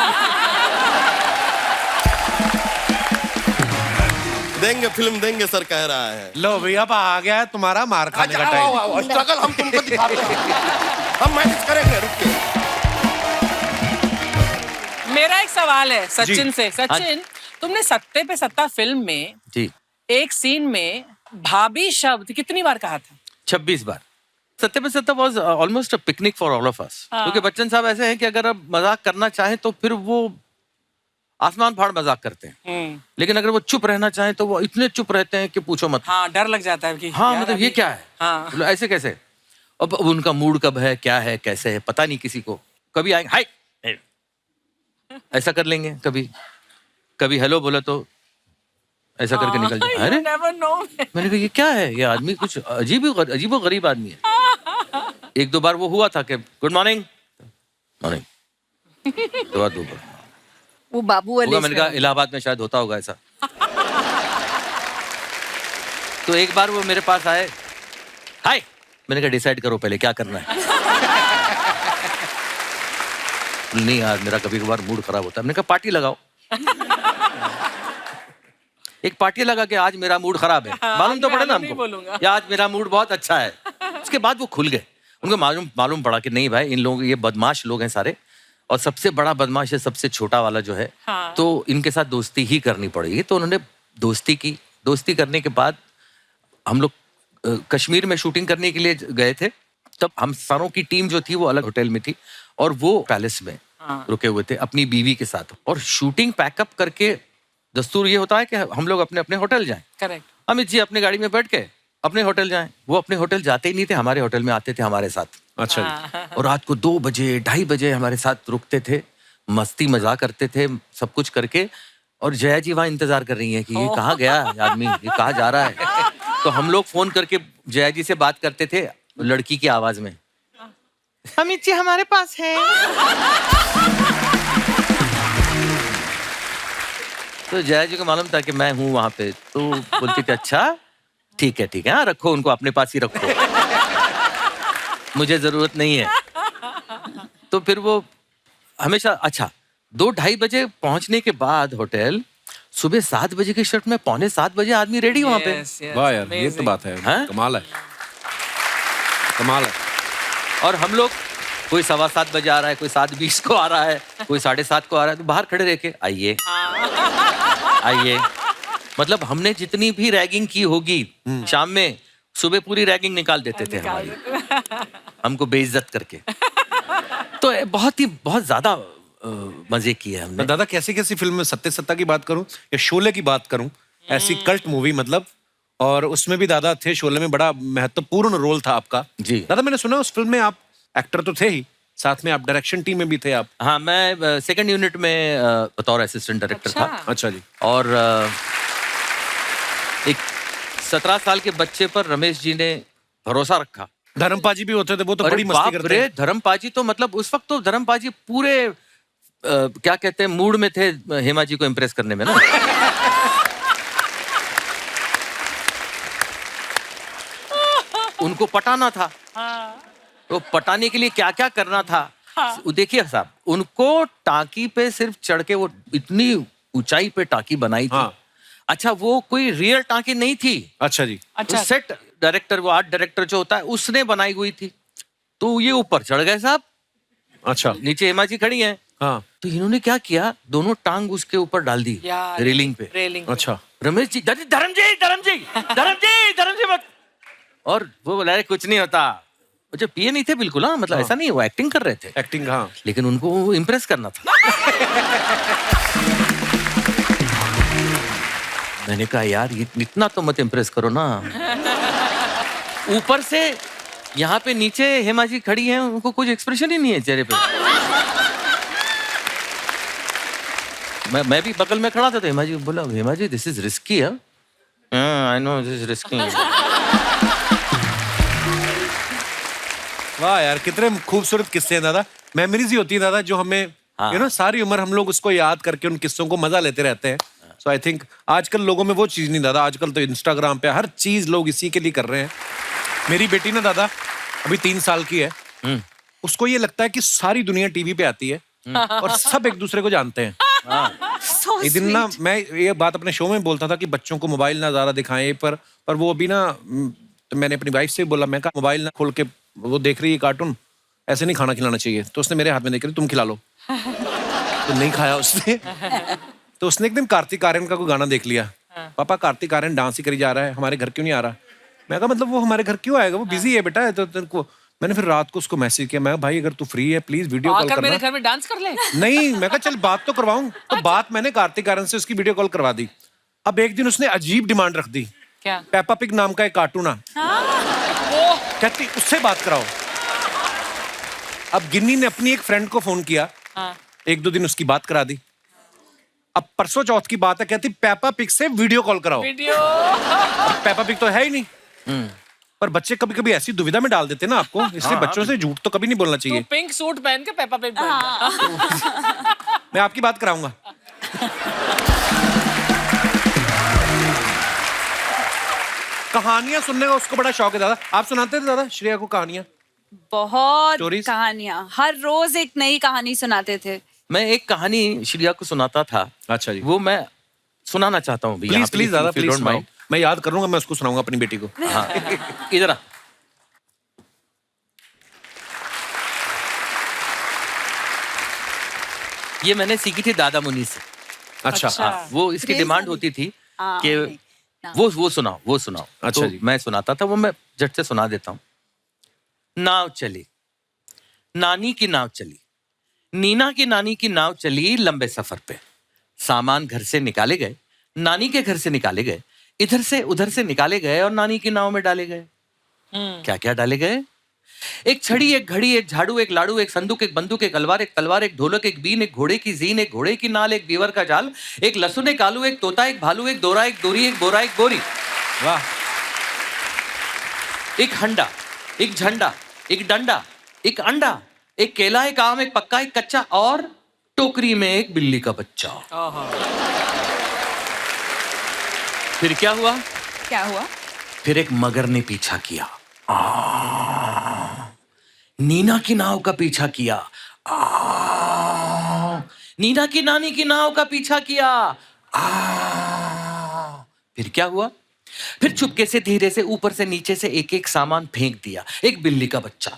देंगे फिल्म देंगे सर, कह रहा है। लो भैया, अब आ गया है तुम्हारा मार खाने का टाइम। स्ट्रगल हम तुमको दिखाते हैं, हम मैनेज करेंगे, रुकिए। मेरा एक सवाल है सचिन जी। से। सचिन, तुमने सत्ते पे सत्ता फिल्म में जी एक सीन में भाभी शब्द कितनी बार कहा था? 26 बार। सत्ते पे सत्ता was almost a picnic for all of us, क्योंकि बच्चन साहब ऐसे हैं कि अगर आप मजाक करना चाहें तो फिर वो आसमान फाड़ मजाक करते हैं, लेकिन अगर वो चुप रहना चाहें तो वो इतने चुप रहते हैं कि पूछो मत। हाँ, डर लग जाता है कि हाँ यार मतलब ये अभी- क्या है, हाँ। मतलब ऐसे कैसे। अब उनका मूड कब है, क्या है, कैसे है, पता नहीं किसी को। कभी आएंगे हाय ऐसा कर लेंगे, कभी कभी हेलो बोला तो ऐसा करके निकल जाए। You अरे never know। मैंने कहा ये क्या है, ये आदमी कुछ अजीब गरीब आदमी है। एक दो बार वो हुआ था कि गुड मॉर्निंग मॉर्निंग, दो बार वो बाबू वाले मैंने कहा इलाहाबाद में शायद होता होगा ऐसा। तो एक बार वो मेरे पास आए, हाय, मैंने कहा डिसाइड करो पहले क्या करना है। नहीं यार मेरा कभी कभार मूड खराब होता है। मैंने कहा पार्टी लगाओ। एक पार्टी लगा के आज मेरा मूड खराब है, मालूम तो मैं पड़े ना नहीं हमको, बोलूंगा। या आज मेरा मूड बहुत अच्छा है। उसके बाद वो खुल गए, उनको मालूम पड़ा कि नहीं भाई, इन लोग ये बदमाश लोग हैं सारे, और सबसे बड़ा बदमाश है सबसे छोटा वाला जो है। हाँ। तो इनके साथ दोस्ती ही करनी पड़ेगी। तो उन्होंने दोस्ती की। दोस्ती करने के बाद हम लोग कश्मीर में शूटिंग करने के लिए गए थे। तब हम सारों की टीम जो थी वो अलग होटल में थी और वो पैलेस में रुके हुए थे अपनी बीवी के साथ। और शूटिंग पैकअप करके दस्तूर ये होता है कि हम लोग अपने अपने होटल जाएं। करेक्ट। अमित जी अपने गाड़ी में बैठ के अपने होटल जाएं। वो अपने होटल जाते ही नहीं थे, हमारे होटल में आते थे हमारे साथ। अच्छा जी। और रात को 2 बजे 2:30 बजे हमारे साथ रुकते थे, मस्ती मजाक करते थे, सब कुछ करके। और जया जी वहाँ इंतजार कर रही हैं कि ये कहाँ गया आदमी, ये कहाँ जा रहा है। तो हम लोग फोन करके जया जी से बात करते थे लड़की की आवाज में, अमित जी हमारे पास है। तो जया जी को मालूम था कि मैं हूँ वहां पे, तो बोलती थी अच्छा ठीक है हाँ, रखो उनको अपने पास ही रखो, मुझे जरूरत नहीं है। तो फिर वो हमेशा अच्छा 2-2:30 बजे पहुंचने के बाद होटल, सुबह 7 बजे की शिफ्ट में 6:45 बजे आदमी रेडी वहां पे। Yes, yes, वाह यार, ये तो amazing। बात है, हैं? कमाल है, कमाल है। और हम लोग कोई 7:15 बजे आ रहा है, कोई 7:20 को आ रहा है, कोई 7:30 को आ रहा है, तो बाहर खड़े रह के आइए आइए। मतलब हमने जितनी भी रैगिंग की होगी शाम में, सुबह पूरी रैगिंग निकाल देते थे हमारी, हमको बेइज्जत करके। तो बहुत ज्यादा मजे किए हमने। तो दादा कैसी कैसी फिल्म में, सत्ते सत्ता की बात करूं या शोले की बात करूं, ऐसी कल्ट मूवी मतलब, और उसमें भी दादा थे। शोले में बड़ा महत्वपूर्ण रोल था आपका जी। दादा। मैंने सुना उस फिल्म में आप एक्टर तो थे ही, साथ में आप डायरेक्शन टीम में भी थे आप। हाँ, मैं सेकंड यूनिट में बतौर असिस्टेंट डायरेक्टर था। अच्छा जी। और एक 17 साल के बच्चे पर रमेश जी ने भरोसा रखा। धर्मपा जी भी होते थे, वो तो अरे बड़ी मस्ती बाप करते रे, हैं। धर्मपा जी तो मतलब उस वक्त तो धर्मपा जी पूरे क्या कहते हैं मूड में थे हेमा जी को इम्प्रेस करने में ना। उनको पटाना था, तो पटाने के लिए क्या क्या करना था। देखिए साहब, उनको टाकी पे सिर्फ चढ़ के, वो इतनी ऊंचाई पे टाकी बनाई थी। हाँ। अच्छा, वो कोई रियल टाकी नहीं थी। अच्छा जी। अच्छा। सेट डायरेक्टर, वो आर्ट डायरेक्टर जो होता है, उसने बनाई हुई थी। तो ये ऊपर चढ़ गए साहब, अच्छा। नीचे हेमा जी खड़ी हैं। हाँ। तो इन्होंने क्या किया, दोनों टांग उसके ऊपर डाल दी यार, रेलिंग पे। रेलिंग। अच्छा। रमेश जी, धर्म जी। और वो बोला अरे कुछ नहीं होता। जो पिए नहीं थे बिल्कुल, हाँ, मतलब ऐसा नहीं, वो एक्टिंग कर रहे थे, एक्टिंग। हाँ। लेकिन उनको इम्प्रेस करना था। मैंने कहा यार ये इतना तो मत इम्प्रेस करो ना। ऊपर से यहाँ पे नीचे हेमा जी खड़ी हैं, उनको कुछ एक्सप्रेशन ही नहीं है चेहरे पे। मैं भी बगल में खड़ा था, तो हेमा जी बोला, Hema ji this is risky है। I know this is risky. वाह यार, कितने खूबसूरत किस्से हैं दादा। मेमोरीज ही होती है दादा जो हमें हाँ। यू नो सारी उम्र हम लोग उसको याद करके उन किस्सों को मजा लेते रहते हैं। सो आई थिंक आजकल लोगों में वो चीज नहीं दादा। आजकल तो इंस्टाग्राम पे हर चीज लोग इसी के लिए कर रहे हैं। मेरी बेटी ना दादा अभी 3 साल की है। उसको ये लगता है कि सारी दुनिया टीवी पे आती है और सब एक दूसरे को जानते हैं। So एक दिन ना sweet. मैं ये बात अपने शो में बोलता था कि बच्चों को मोबाइल ना ज्यादा दिखाएं, पर वो अभी ना तो मैंने अपनी वाइफ से बोला, मैं कहा मोबाइल ना खोल के वो देख रही है कार्टून, ऐसे नहीं खाना खिलाना चाहिए। तो उसने मेरे हाथ में देख रही, तुम खिला लो। तो नहीं खाया उसने। तो उसने एक दिन कार्तिक आर्यन का कोई गाना देख लिया। पापा कार्तिक आर्यन डांस ही करी जा रहा है, हमारे घर क्यों नहीं आ रहा? मैं कहा मतलब वो हमारे घर क्यों आएगा, वो बिजी है बेटा। तो तेरे को मैंने फिर रात को उसको मैसेज किया, मैं भाई अगर तू फ्री है प्लीज वीडियो कॉल आकर मेरे करना। घर में डांस कर ले। नहीं, मैं कहा चल बात तो करवाऊं। तो बात मैंने कार्तिक आर्यन से उसकी वीडियो कॉल करवा दी। अब एक दिन उसने अजीब डिमांड रख दी। क्या? पेपा पिग नाम का एक कार्टून है, कहती उससे बात कराओ। अब गिन्नी ने अपनी एक फ्रेंड को फोन किया, 1-2 दिन उसकी बात करा दी। अब परसों चौथ की बात है, कहती पेपा पिग से वीडियो कॉल कराओ। वीडियो। पेपा पिग तो है ही नहीं। पर बच्चे कभी कभी ऐसी दुविधा में डाल देते हैं ना आपको, इसलिए बच्चों से झूठ तो कभी नहीं बोलना तू चाहिए। पिंक सूट पहन के पेपा पिग बन। मैं आपकी बात कराऊंगा। कहानियां सुनने का उसको बड़ा शौक है दादा। आप सुनाते थे दादा श्रेया को कहानियां? बहुत Stories? कहानियां, हर रोज एक नई कहानी सुनाते थे। मैं एक कहानी श्रेया को सुनाता था। अच्छा जी, वो मैं सुनाना चाहता हूँ प्लीज प्लीज दादा प्लीज डोंट सुनाओ। माइंड। मैं याद करूंगा, मैं उसको सुनाऊंगा अपनी बेटी को। हाँ, इधर आ। ये मैंने सीखी थी दादा मुनि से। अच्छा, हाँ, वो इसकी डिमांड होती थी कि वो सुनाओ वो सुनाओ। अच्छा तो जी। मैं सुनाता था, वो मैं झट से सुना देता हूँ। नाव चली, नानी की नाव चली, नीना की नानी की नाव चली लंबे सफर पे। सामान घर से निकाले गए, नानी के घर से निकाले गए, इधर से उधर से निकाले गए और नानी की नाव में डाले गए। क्या क्या डाले गए? एक छड़ी, एक घड़ी, एक झाड़ू, एक लाड़ू, एक संदूक, एक बंदूक, एक अलवार, एक तलवार, एक ढोलक, एक बीन, एक घोड़े की जीन, एक घोड़े की नाल, एक बीवर का जाल, एक लहसुन, एक आलू, एक तोता, एक भालू, एक दोरा, एक दोरी, एक बोरा, एक बोरी। वाह। एक हंडा, एक झंडा, एक डंडा, एक अंडा, एक केला, एक आम, एक पक्का, एक कच्चा और टोकरी में एक बिल्ली का बच्चा। फिर क्या हुआ? क्या हुआ? फिर एक मगर ने पीछा किया। नीना की नाव का पीछा किया। नीना की नानी की नाव का पीछा किया। फिर क्या हुआ? फिर चुपके से धीरे से ऊपर से नीचे से एक एक सामान फेंक दिया। एक बिल्ली का बच्चा,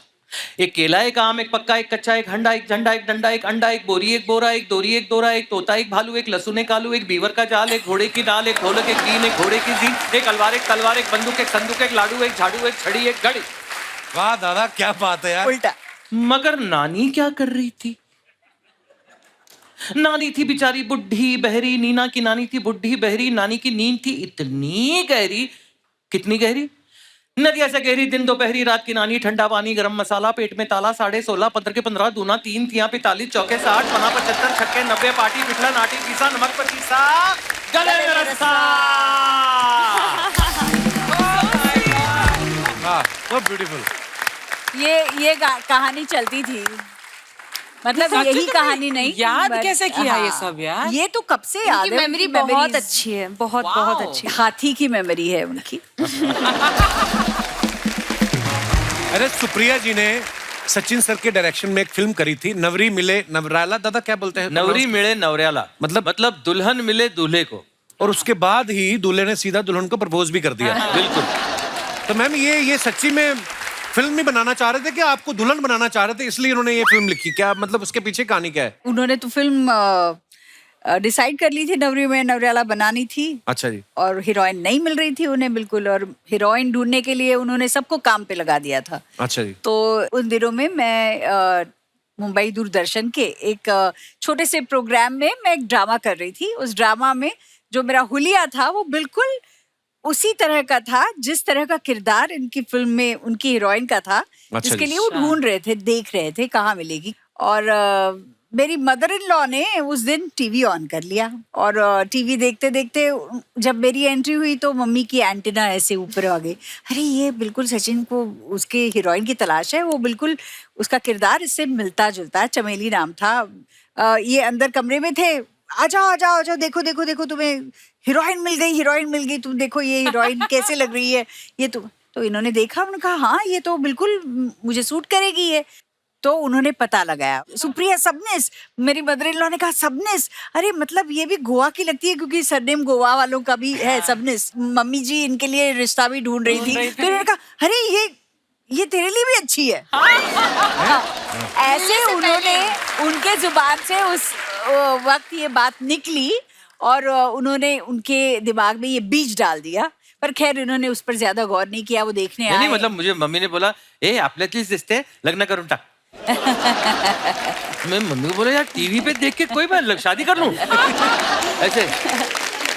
एक केला, एक आम, एक पक्का, एक कच्चा, एक हंडा, एक झंडा, एक डंडा, एक अंडा, एक बोरी, एक बोरा, एक दोरी, एक दोरा, एक तोता, एक भालू, एक लहसुन, एक आलू, एक बीवर का जाल, एक घोड़े की नाल, एक ढोलक, एक बीन, एक घोड़े की जीन, एक अलवार, एक तलवार, एक बंदूक, एक संदूक, एक लाडू, एक झाड़ू, एक छड़ी, एक घड़ी। वाह दादा क्या बात है यार। उल्टा। मगर नानी क्या कर रही थी? नानी थी बेचारी बुढ़ी बहरी। नीना की नानी थी बुढ़ी बहरी। नानी की नींद थी इतनी गहरी। कितनी गहरी? नदिया से गहरी, दिन दोपहरी, रात की नानी, ठंडा पानी, गरम मसाला, पेट में ताला, 16.5, 15 के 15, दूना 3, तिया 45, चौके 60, पना 75, छक्के 90, पाटी पिछला, नाटी पीसा, नमक पचीसा, गले में रस्सा। हाँ, so beautiful। ये कहानी चलती थी, मतलब सच यही में कहानी नहीं। याद but- कैसे किया ये हाँ, सब यार? ये तो कब से याद है। मेमोरी उनकी बहुत memories- अच्छी है, बहुत Wow. बहुत अच्छी। हाथी की मेमोरी है उनकी। अरे सुप्रिया जी ने सचिन सर के डायरेक्शन में एक फिल्म करी थी, नवरी मिले नवराला। दादा क्या बोलते हैं? नवरी मिले नवऱ्याला, मतलब दुल्हन मिले दूल्हे को। और उसके बाद ही दूल्हे ने सीधा दुल्हन को प्रपोज भी कर दिया। बिल्कुल। तो मैम ये सच्ची में फिल्म नहीं बनाना चाह रहे थे कि आपको दुल्हन बनाना चाह रहे थे, इसलिए उन्होंने ये फिल्म लिखी? क्या मतलब उसके पीछे कहानी क्या है? उन्होंने तो फिल्म डिसाइड कर ली थी, नवरी में नवरियाला बनानी थी। अच्छा जी। और हीरोइन नहीं मिल रही थी उन्हें बिल्कुल, और हीरोइन ढूंढने के लिए उन्होंने सबको काम पे लगा दिया था। अच्छा जी। तो उन दिनों में मैं मुंबई दूरदर्शन के एक छोटे से प्रोग्राम में मैं एक ड्रामा कर रही थी। उस ड्रामा में जो मेरा हुलिया था वो बिल्कुल उसी तरह का था जिस तरह का किरदार इनकी फिल्म में उनकी हीरोइन का था, अच्छा जिसके जी। लिए वो ढूंढ रहे थे, देख रहे थे कहाँ मिलेगी। और मेरी मदर इन लॉ ने उस दिन टीवी ऑन कर लिया और टीवी देखते देखते जब मेरी एंट्री हुई तो मम्मी की एंटीना ऐसे ऊपर आ गई। अरे ये बिल्कुल सचिन को उसके हीरोइन की तलाश है, वो बिल्कुल उसका किरदार इससे मिलता जुलता है। चमेली नाम था। ये अंदर कमरे में थे, आ जाओ आ जाओ आ जाओ, देखो देखो देखो तुम्हें हीरोइन मिल गई, तुम देखो ये हीरोइन कैसे लग रही है ये। तो इन्होंने देखा, उन्होंने कहा हाँ ये तो बिल्कुल मुझे सूट करेगी ये। तो उन्होंने पता लगाया, सुप्रिया सबनिस। मेरी मदर इन लॉ ने कहा सबनिस, अरे मतलब ये भी गोवा की लगती है क्योंकि सरनेम गोवा वालों का भी है सबनिस। मम्मी जी इनके लिए रिश्ता भी ढूंढ रही थी। तो उन्होंने कहा अरे ये तेरे लिए भी अच्छी है। ऐसे उन्होंने उनके जुबान से उस वक्त ये बात निकली और उन्होंने उनके दिमाग में ये बीज डाल दिया। पर खैर इन्होंने उस पर ज्यादा गौर नहीं किया, वो देखने आए। नहीं मतलब मुझे मम्मी ने बोला ए आपल्यातलीच दिसते, लग्न करून टाक। मैं मम्मी को बोला यार टीवी पे देख के कोई मैं शादी कर लूं ऐसे।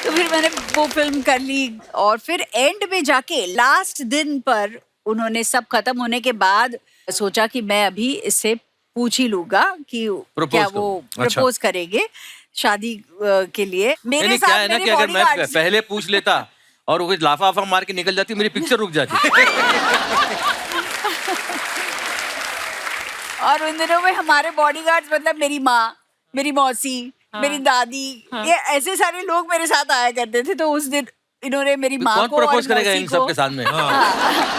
तो फिर मैंने वो फिल्म कर ली और फिर एंड में जाके लास्ट दिन पर उन्होंने सब खत्म होने के बाद सोचा कि मैं अभी इससे पूछ ही लूंगा कि क्या वो प्रपोज करेंगे शादी के लिए। मेरे क्या साथ है ना मेरे कि अगर मैं बॉडीगार्ड्स- पहले पूछ लेता और वो लाफा वाफा मार के निकल जाती, मेरी पिक्चर रुक जाती। और उन दिनों में हमारे बॉडीगार्ड्स मतलब मेरी माँ, मेरी मौसी, मेरी दादी, ये ऐसे सारे लोग मेरे साथ आया करते थे। तो उस दिन इन्होंने मेरी माँ कौन को और प्रपोज करेगा मौसी इन को- सब के सामने? मार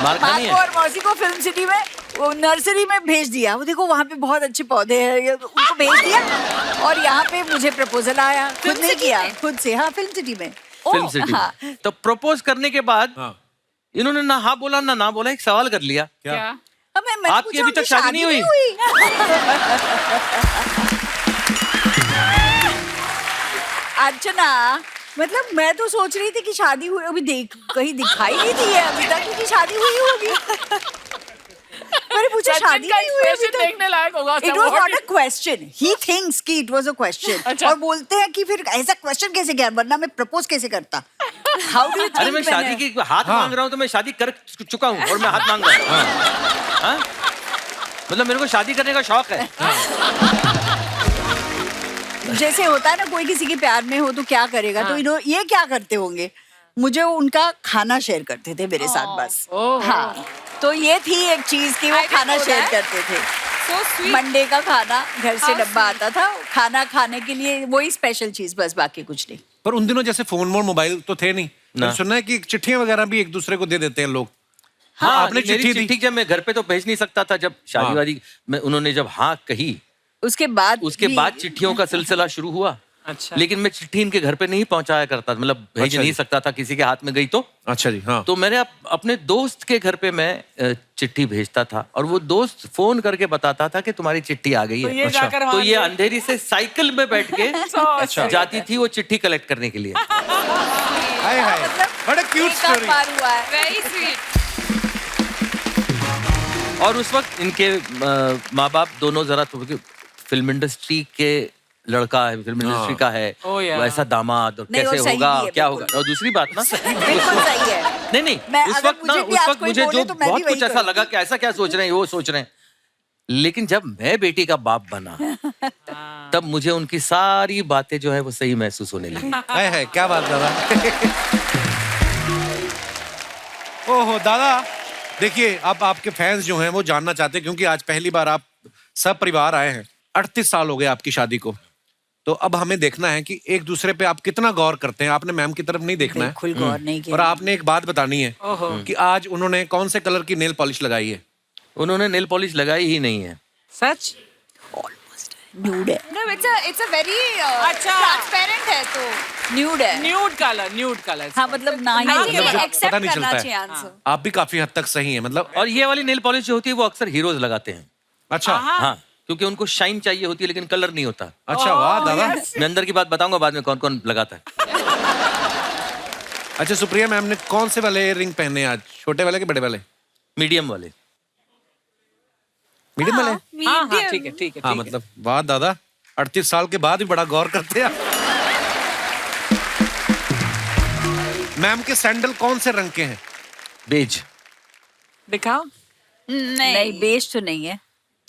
माँ खानी को है। और मौसी को फिल्म सिटी में वो नर्सरी में भेज दिया। वो देखो वहाँ पे बहुत अच्छे पौधे हैं, उनको भेज दिया और यहाँ पे मुझे प्रपोजल आया। खुद नहीं किया, खुद से। हाँ फिल्म सिटी में। फिल्म सिटी हाँ। में। तो प्रपोज करने के बाद इन्होंने ना हाँ बोला ना बोला, एक सवाल कर लिया। क्या? मैंने आपकी पूछा, अभी तक उनकी शादी नहीं हुई? अर्चना मतलब मैं तो सोच रही थी कि शादी हुई, अभी देख कहीं दिखाई नहीं दी है अभी तक कि शादी हुई होगी। मैंने पूछा सचिन शादी का नहीं हुई अभी expression तक। देखने लायक होगा। It was not a question. He thinks कि it was a question. अच्छा। और बोलते हैं कि फिर ऐसा क्वेश्चन कैसे किया, वरना मैं प्रपोज कैसे करता। How do you think अरे मैं शादी की हाथ मांग रहा हूँ तो मैं शादी कर चुका हूँ और मैं हाथ मांग रहा हूँ। हाँ? मतलब मेरे को शादी करने का शौक है। जैसे होता है ना कोई किसी के प्यार में हो तो क्या करेगा, तो ये क्या करते होंगे, मुझे उनका खाना शेयर करते थे मेरे साथ बस। हाँ तो ये थी एक चीज कि वो I didn't खाना know शेयर that. करते थे। So sweet. मंडे का खाना घर से How डब्बा आता था, खाना खाने के लिए वही स्पेशल चीज, बस बाकी कुछ नहीं। पर उन दिनों जैसे फोन और मोबाइल तो थे नहीं। ना। मैंने सुना है कि चिट्ठियां वगैरह भी एक दूसरे को दे देते हैं लोग। हाँ आपने मेरी चिट्ठी दी? चिट्ठी जब मैं घर पे तो भेज नहीं सकता था, जब शादी वादी में उन्होंने जब हाँ कही उसके बाद भी- चिट्ठियों का सिलसिला शुरू हुआ। अच्छा। लेकिन मैं चिट्ठी इनके घर पे नहीं पहुंचाया करता, मतलब भेज अच्छा नहीं जी। सकता था, किसी के हाथ में गई तो। अच्छा जी। हाँ तो मैंने अपने दोस्त के घर पे मैं चिट्ठी भेजता था और वो दोस्त फोन करके बताता था कि तुम्हारी चिट्ठी आ गई तो है। ये जाकर तो वहाँ ये अंधेरी से साइकिल में बैठ के अच्छा। जाती थी वो चिट्ठी कलेक्ट करने के लिए। हाय हाय, बड़ा क्यूट एक आध स्टोरी। बार हुआ है। Very sweet. और उस वक्त इनके माँ बाप दोनों जरा फिल्म इंडस्ट्री के लड़का है, फिल्म इंडस्ट्री का है, Oh, yeah. वैसा दामाद और नहीं, और कैसे सही होगा भी है, क्या बिल्कुल। होगा। और दूसरी बात ना बिल्कुल सही है। नहीं मैं उस अगर वक्त ना मुझे भी उस आज वक्त कोई मुझे बोले जो तो मैं भी बहुत वही कुछ ऐसा करूंगी। लगा कि ऐसा क्या सोच रहे हैं, वो सोच रहे हैं। लेकिन जब मैं बेटी का बाप बना तब मुझे उनकी सारी बातें जो है वो सही महसूस होने लगी। हाय हाय, क्या बात दादा। ओहो दादा, देखिए अब आपके फैंस जो हैं वो जानना चाहते हैं, क्योंकि आज पहली बार आप सब परिवार आए हैं। 38 साल हो गए आपकी शादी को, तो अब हमें देखना है कि एक दूसरे पे आप कितना गौर करते हैं। आपने मैम की तरफ नहीं देखना है बिल्कुल गौर नहीं किया। और आपने एक बात बतानी है कि आज उन्होंने कौन से कलर की नेल पॉलिश लगाई है। उन्होंने नेल पॉलिश लगाई ही नहीं है। सच? न्यूड है, No, it's a very अच्छा। transparent है तो. न्यूड है। Nude colour. हाँ मतलब ना ही I होगा। think मतलब accept पता नहीं करना चलता है। चाहिए आंसर. आप भी काफी हद तक सही है मतलब। और ये वाली नेल पॉलिश जो होती है वो अक्सर हीरोज लगाते हैं। अच्छा हाँ, क्योंकि उनको शाइन चाहिए होती है लेकिन कलर नहीं होता। अच्छा, वाह दादा। मैं अंदर की बात बताऊंगा बाद में कौन कौन लगाता है। अच्छा सुप्रिया मैम ने कौन से वाले रिंग पहने आज, छोटे वाले के बड़े वाले? मीडियम वाले। मीडियम वाले? हाँ हाँ ठीक है ठीक है। हाँ मतलब वाह दादा, 38 साल के बाद भी बड़ा गौर करते हैं। मैम के सैंडल कौन से रंग के हैं? बेज। दिखाओ। नहीं बेस तो नहीं है।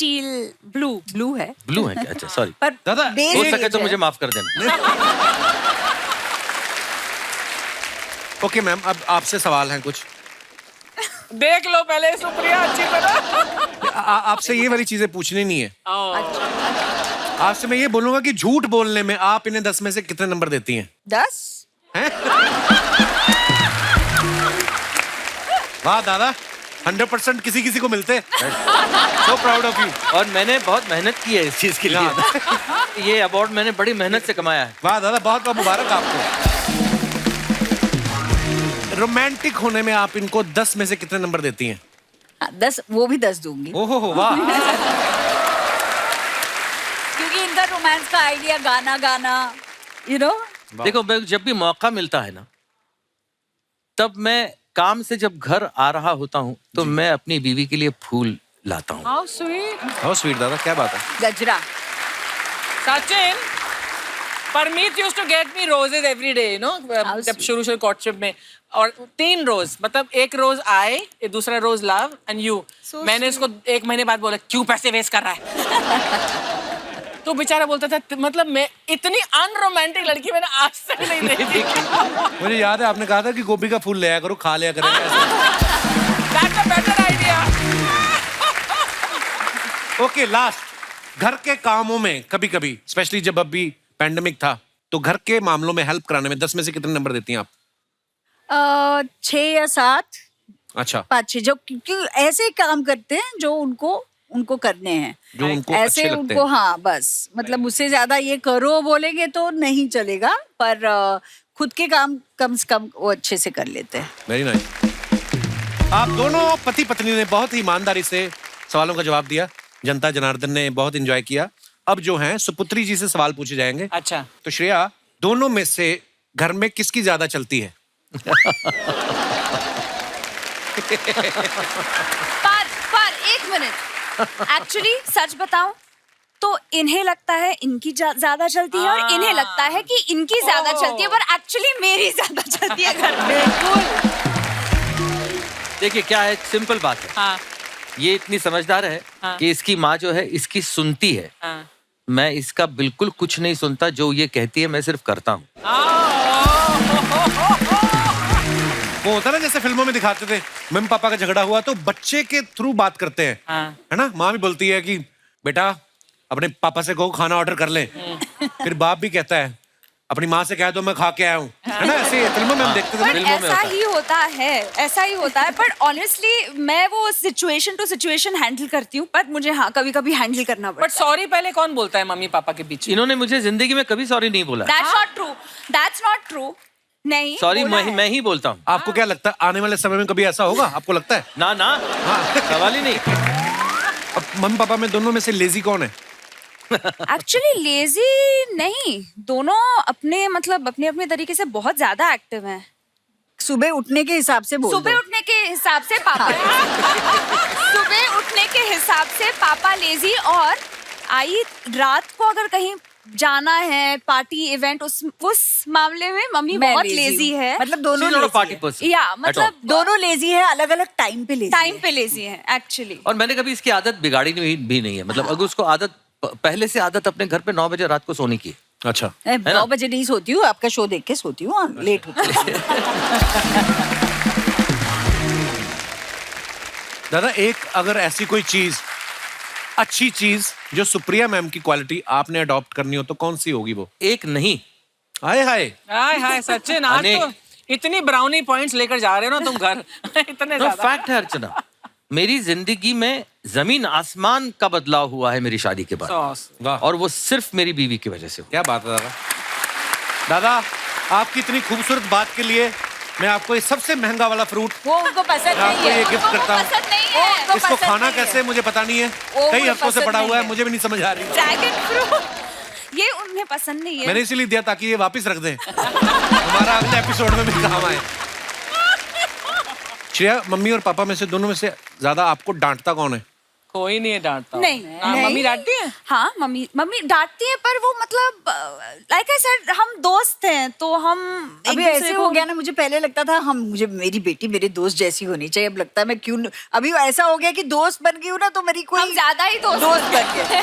Steel blue. ब्लू है ब्लू है क्या? अच्छा सॉरी, पर दादा, base हो beige सके तो है। मुझे माफ कर देना। ओके मैम, अब आपसे सवाल हैं कुछ। देख लो पहले सुप्रिया अच्छी तरह। आपसे ये वाली चीजें पूछनी नहीं है। ओ, आपसे मैं ये बोलूंगा कि झूठ बोलने में आप इन्हें 10 में से कितने नंबर देती हैं? 10। वाह दादा, 100% किसी किसी को मिलते। So proud of you. और मैंने बहुत मेहनत की है इस चीज के लिए। ये अवार्ड मैंने बड़ी मेहनत से कमाया है। वाह दादा, बहुत बहुत मुबारक आपको। रोमांटिक होने में आप इनको 10 में से कितने नंबर देती हैं? 10, वो भी 10 दूंगी, ओहो वाह। क्योंकि इनका रोमांस का आइडिया गाना गाना, यू नो। देखो, मैं जब भी मौका मिलता है ना, तब मैं काम से जब घर आ रहा होता हूँ तो मैं अपनी बीवी के लिए फूल लाता हूँ। How sweet. हाउ स्वीट दादा, क्या बात है। गजरा। Sachin, Parmeet used to get me roses every day, you know, जब शुरू कॉर्टशिप में। और 3 रोज, मतलब एक रोज आए, दूसरा रोज लव एंड यू। मैंने इसको 1 महीने बाद बोला, क्यों पैसे वेस्ट कर रहा है? तो बेचारा बोलता था, मतलब मैं इतनी अनरोमांटिक लड़की मैंने आज तक नहीं देखी। मुझे याद है आपने कहा था कि गोभी का फूल ले आया करो, खा लिया करेंगे ऐसे। That's a better idea. Okay, last, घर के कामों में कभी कभी, स्पेशली जब अभी पैंडेमिक था, तो घर के मामलों में हेल्प कराने में 10 में से कितने नंबर देती हैं आप? 6 या 7, अच्छा, 5-6, जो क्योंकि ऐसे काम करते हैं जो उनको करने हैं, जो उनको ऐसे अच्छे लगते उनको, हैं। हाँ बस, मतलब उससे ज्यादा ये करो बोलेंगे तो नहीं चलेगा, पर खुद के काम कम से कम वो अच्छे से कर लेते हैं। Very nice. आप दोनों पति पत्नी ने बहुत ही ईमानदारी से सवालों का जवाब दिया। जनता जनार्दन ने बहुत एंजॉय किया। अब जो हैं सुपुत्री जी से सवाल पूछे जाएंगे। अच्छा, तो श्रेया, दोनों में से घर में किसकी ज्यादा चलती है? पर 1 मिनट, एक्चुअली सच बताऊं तो इन्हें लगता है इनकी ज्यादा चलती है और इन्हें लगता है कि इनकी ज्यादा चलती है, पर एक्चुअली मेरी ज्यादा चलती है घर में। देखिए क्या है, सिंपल बात है। हाँ, ये इतनी समझदार है हाँ। कि इसकी माँ जो है इसकी सुनती है। हाँ। मैं इसका बिल्कुल कुछ नहीं सुनता, जो ये कहती है मैं सिर्फ करता हूँ। वो होता ना जैसे फिल्मों में दिखाते थे, मम्मी पापा का झगड़ा हुआ तो बच्चे के थ्रू बात करते हैं, हाँ। है ना। माँ भी बोलती है कि बेटा अपने पापा से कहो खाना ऑर्डर कर ले। फिर बाप भी कहता है अपनी माँ से कह दो मैं खा के आया हूँ, है ना। ऐसे फिल्मों में हम देखते थे। पर फिल्मों में ऐसा होता है। ही होता है, ऐसा ही होता है। पर ऑनेस्टली मैं वो सिचुएशन टू सिचुएशन हैंडल करती हूँ, पर मुझे हाँ कभी कभी हैंडल करना बट पड़ता है। सॉरी पहले कौन बोलता है मम्मी पापा के बीच? इन्होंने मुझे जिंदगी में कभी सॉरी नहीं बोला। That's not true. That's not true. नहीं सॉरी बोला है। मैं ही बोलता हूँ। आपको क्या लगता है आने वाले समय में कभी ऐसा होगा? आपको लगता है? ना ना, सवाल ही नहीं। अब मम्मी पापा में दोनों में से लेजी कौन है? एक्चुअली लेजी नहीं, दोनों अपने मतलब अपने अपने तरीके से बहुत ज्यादा एक्टिव हैं। सुबह उठने के हिसाब से बोल सुबह दो। उठने के हिसाब से पापा सुबह उठने के हिसाब से पापा लेजी, और आई रात को अगर कहीं जाना है पार्टी इवेंट, उस मामले में मम्मी मैं बहुत lazy लेजी हूँ। है। मतलब दोनों She's not a lazy party है। person या at all. मतलब दोनों लेजी है, अलग अलग टाइम पे लेजी टाइम पे लेजी है एक्चुअली। और मैंने कभी इसकी आदत बिगाड़ी भी नहीं है। मतलब अगर उसको आदत पहले से आदत अपने घर पे 9 बजे रात को सोने की। अच्छा, है। ना? 9 बजे नहीं सोती हूँ, आपका शो देख के सोती हूँ, लेट होती हूँ। दादा एक अगर ऐसी कोई चीज, अच्छी चीज जो सुप्रिया मैम की क्वालिटी आपने अडॉप्ट करनी हो तो कौन सी होगी वो? एक नहीं, हाय हाय। हाय हाय सचिन, आज अनेक। तो इतनी ब्राउनी पॉइंट्स लेकर जा रहे हो ना तुम घर। इतने तो ज्यादा। फैक्ट है अर्चना, मेरी जिंदगी में जमीन आसमान का बदलाव हुआ है मेरी शादी के बाद। सॉस। वाह, और वो सिर्फ मेरी बीवी की वजह से हुआ। क्या बात है दादा। दादा आपकी इतनी खूबसूरत बात के लिए मैं आपको ये सबसे महंगा वाला फ्रूट वो उनको पसंद मैं आपको नहीं ये है। गिफ्ट करता हूँ। पसंद नहीं वो है। उनको इसको पसंद खाना नहीं है। कैसे मुझे पता नहीं है, वो कई मुझे हफ्तों से पसंद पड़ा नहीं हुआ है, है। मुझे भी नहीं समझ आ रही। ड्रैगन फ्रूट ये उन्हें पसंद नहीं है। मैंने इसीलिए दिया ताकि ये वापस रख दें, हमारा अगले एपिसोड में भी काम आए। श्रेया, मम्मी और पापा में से दोनों में से ज्यादा आपको डांटता कौन है? कोई नहीं है डांटता। नहीं, हाँ, नहीं। मम्मी डांटती है? हाँ, मम्मी डांटती है, पर वो मतलब लाइक आई सेड, हम दोस्त हैं तो हम एक अभी दूसरे ऐसे को- हो गया ना, मुझे पहले लगता था मुझे मेरी बेटी मेरे दोस्त जैसी होनी चाहिए, अब लगता है मैं क्यों अभी ऐसा हो गया कि दोस्त बन गई हूँ ना, तो मेरी कोई हम ज्यादा ही दोस्त बन गए।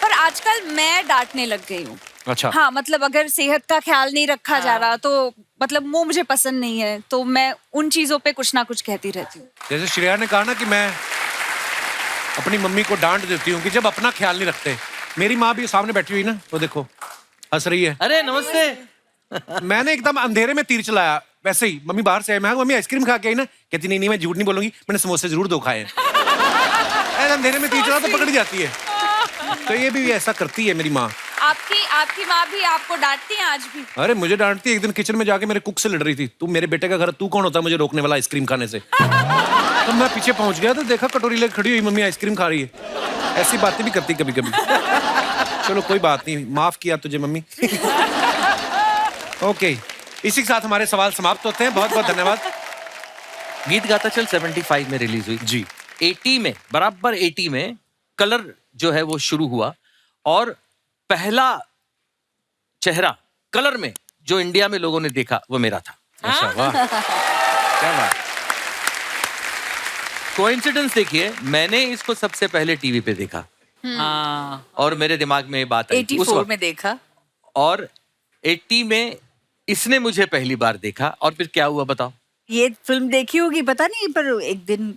पर आजकल मैं डांटने लग गई हूँ। अच्छा। हाँ, मतलब अगर सेहत का ख्याल नहीं रखा जा रहा तो मतलब वो मुझे पसंद नहीं है, तो मैं उन चीजों पे कुछ ना कुछ कहती रहती हूँ। जैसे श्रेया ने कहा ना कि मैं अपनी मम्मी को डांट देती हूँ कि जब अपना ख्याल नहीं रखते। मेरी माँ भी सामने बैठी हुई ना, वो देखो हंस रही है। अरे नमस्ते। मैंने एकदम अंधेरे में तीर चलाया, वैसे ही मम्मी बाहर से आई, मैं मम्मी आइसक्रीम खा के आई ना, कहती नहीं मैं झूठ नहीं बोलूंगी, मैंने समोसे जरूर दो खाए हैं। ऐसे अंधेरे में तीर चला तो पकड़ जाती है, तो ये भी ऐसा करती है मेरी माँ। आपकी माँ भी आपको डांटती है आज भी? अरे मुझे डांटती है, एक दिन किचन में जाके मेरे कुक से लड़ रही थी, तू मेरे बेटे का घर, तू कौन होता है मुझे रोकने वाला आइसक्रीम खाने से। तो मैं पीछे पहुंच गया तो देखा कटोरी लेकर खड़ी हुई मम्मी आइसक्रीम खा रही है। ऐसी बातें भी करती कभी कभी। चलो कोई बात नहीं, माफ किया तुझे मम्मी। ओके, इसी के साथ हमारे सवाल समाप्त होते हैं। बहुत बहुत धन्यवाद। गीत गाता चल 75 में रिलीज हुई जी। 80 में, बराबर 80 में कलर जो है वो शुरू हुआ, और पहला चेहरा कलर में जो इंडिया में लोगों ने देखा वो मेरा था। अच्छा, वाह क्या बात। कोइंसिडेंस देखिए, मैंने इसको सबसे पहले टीवी पे देखा हाँ। और मेरे दिमाग में ये बात आई थी उस 84 वक्त। में देखा। और 80 में इसने मुझे पहली बार देखा, और फिर क्या हुआ बताओ? ये फिल्म देखी होगी पता नहीं, पर एक दिन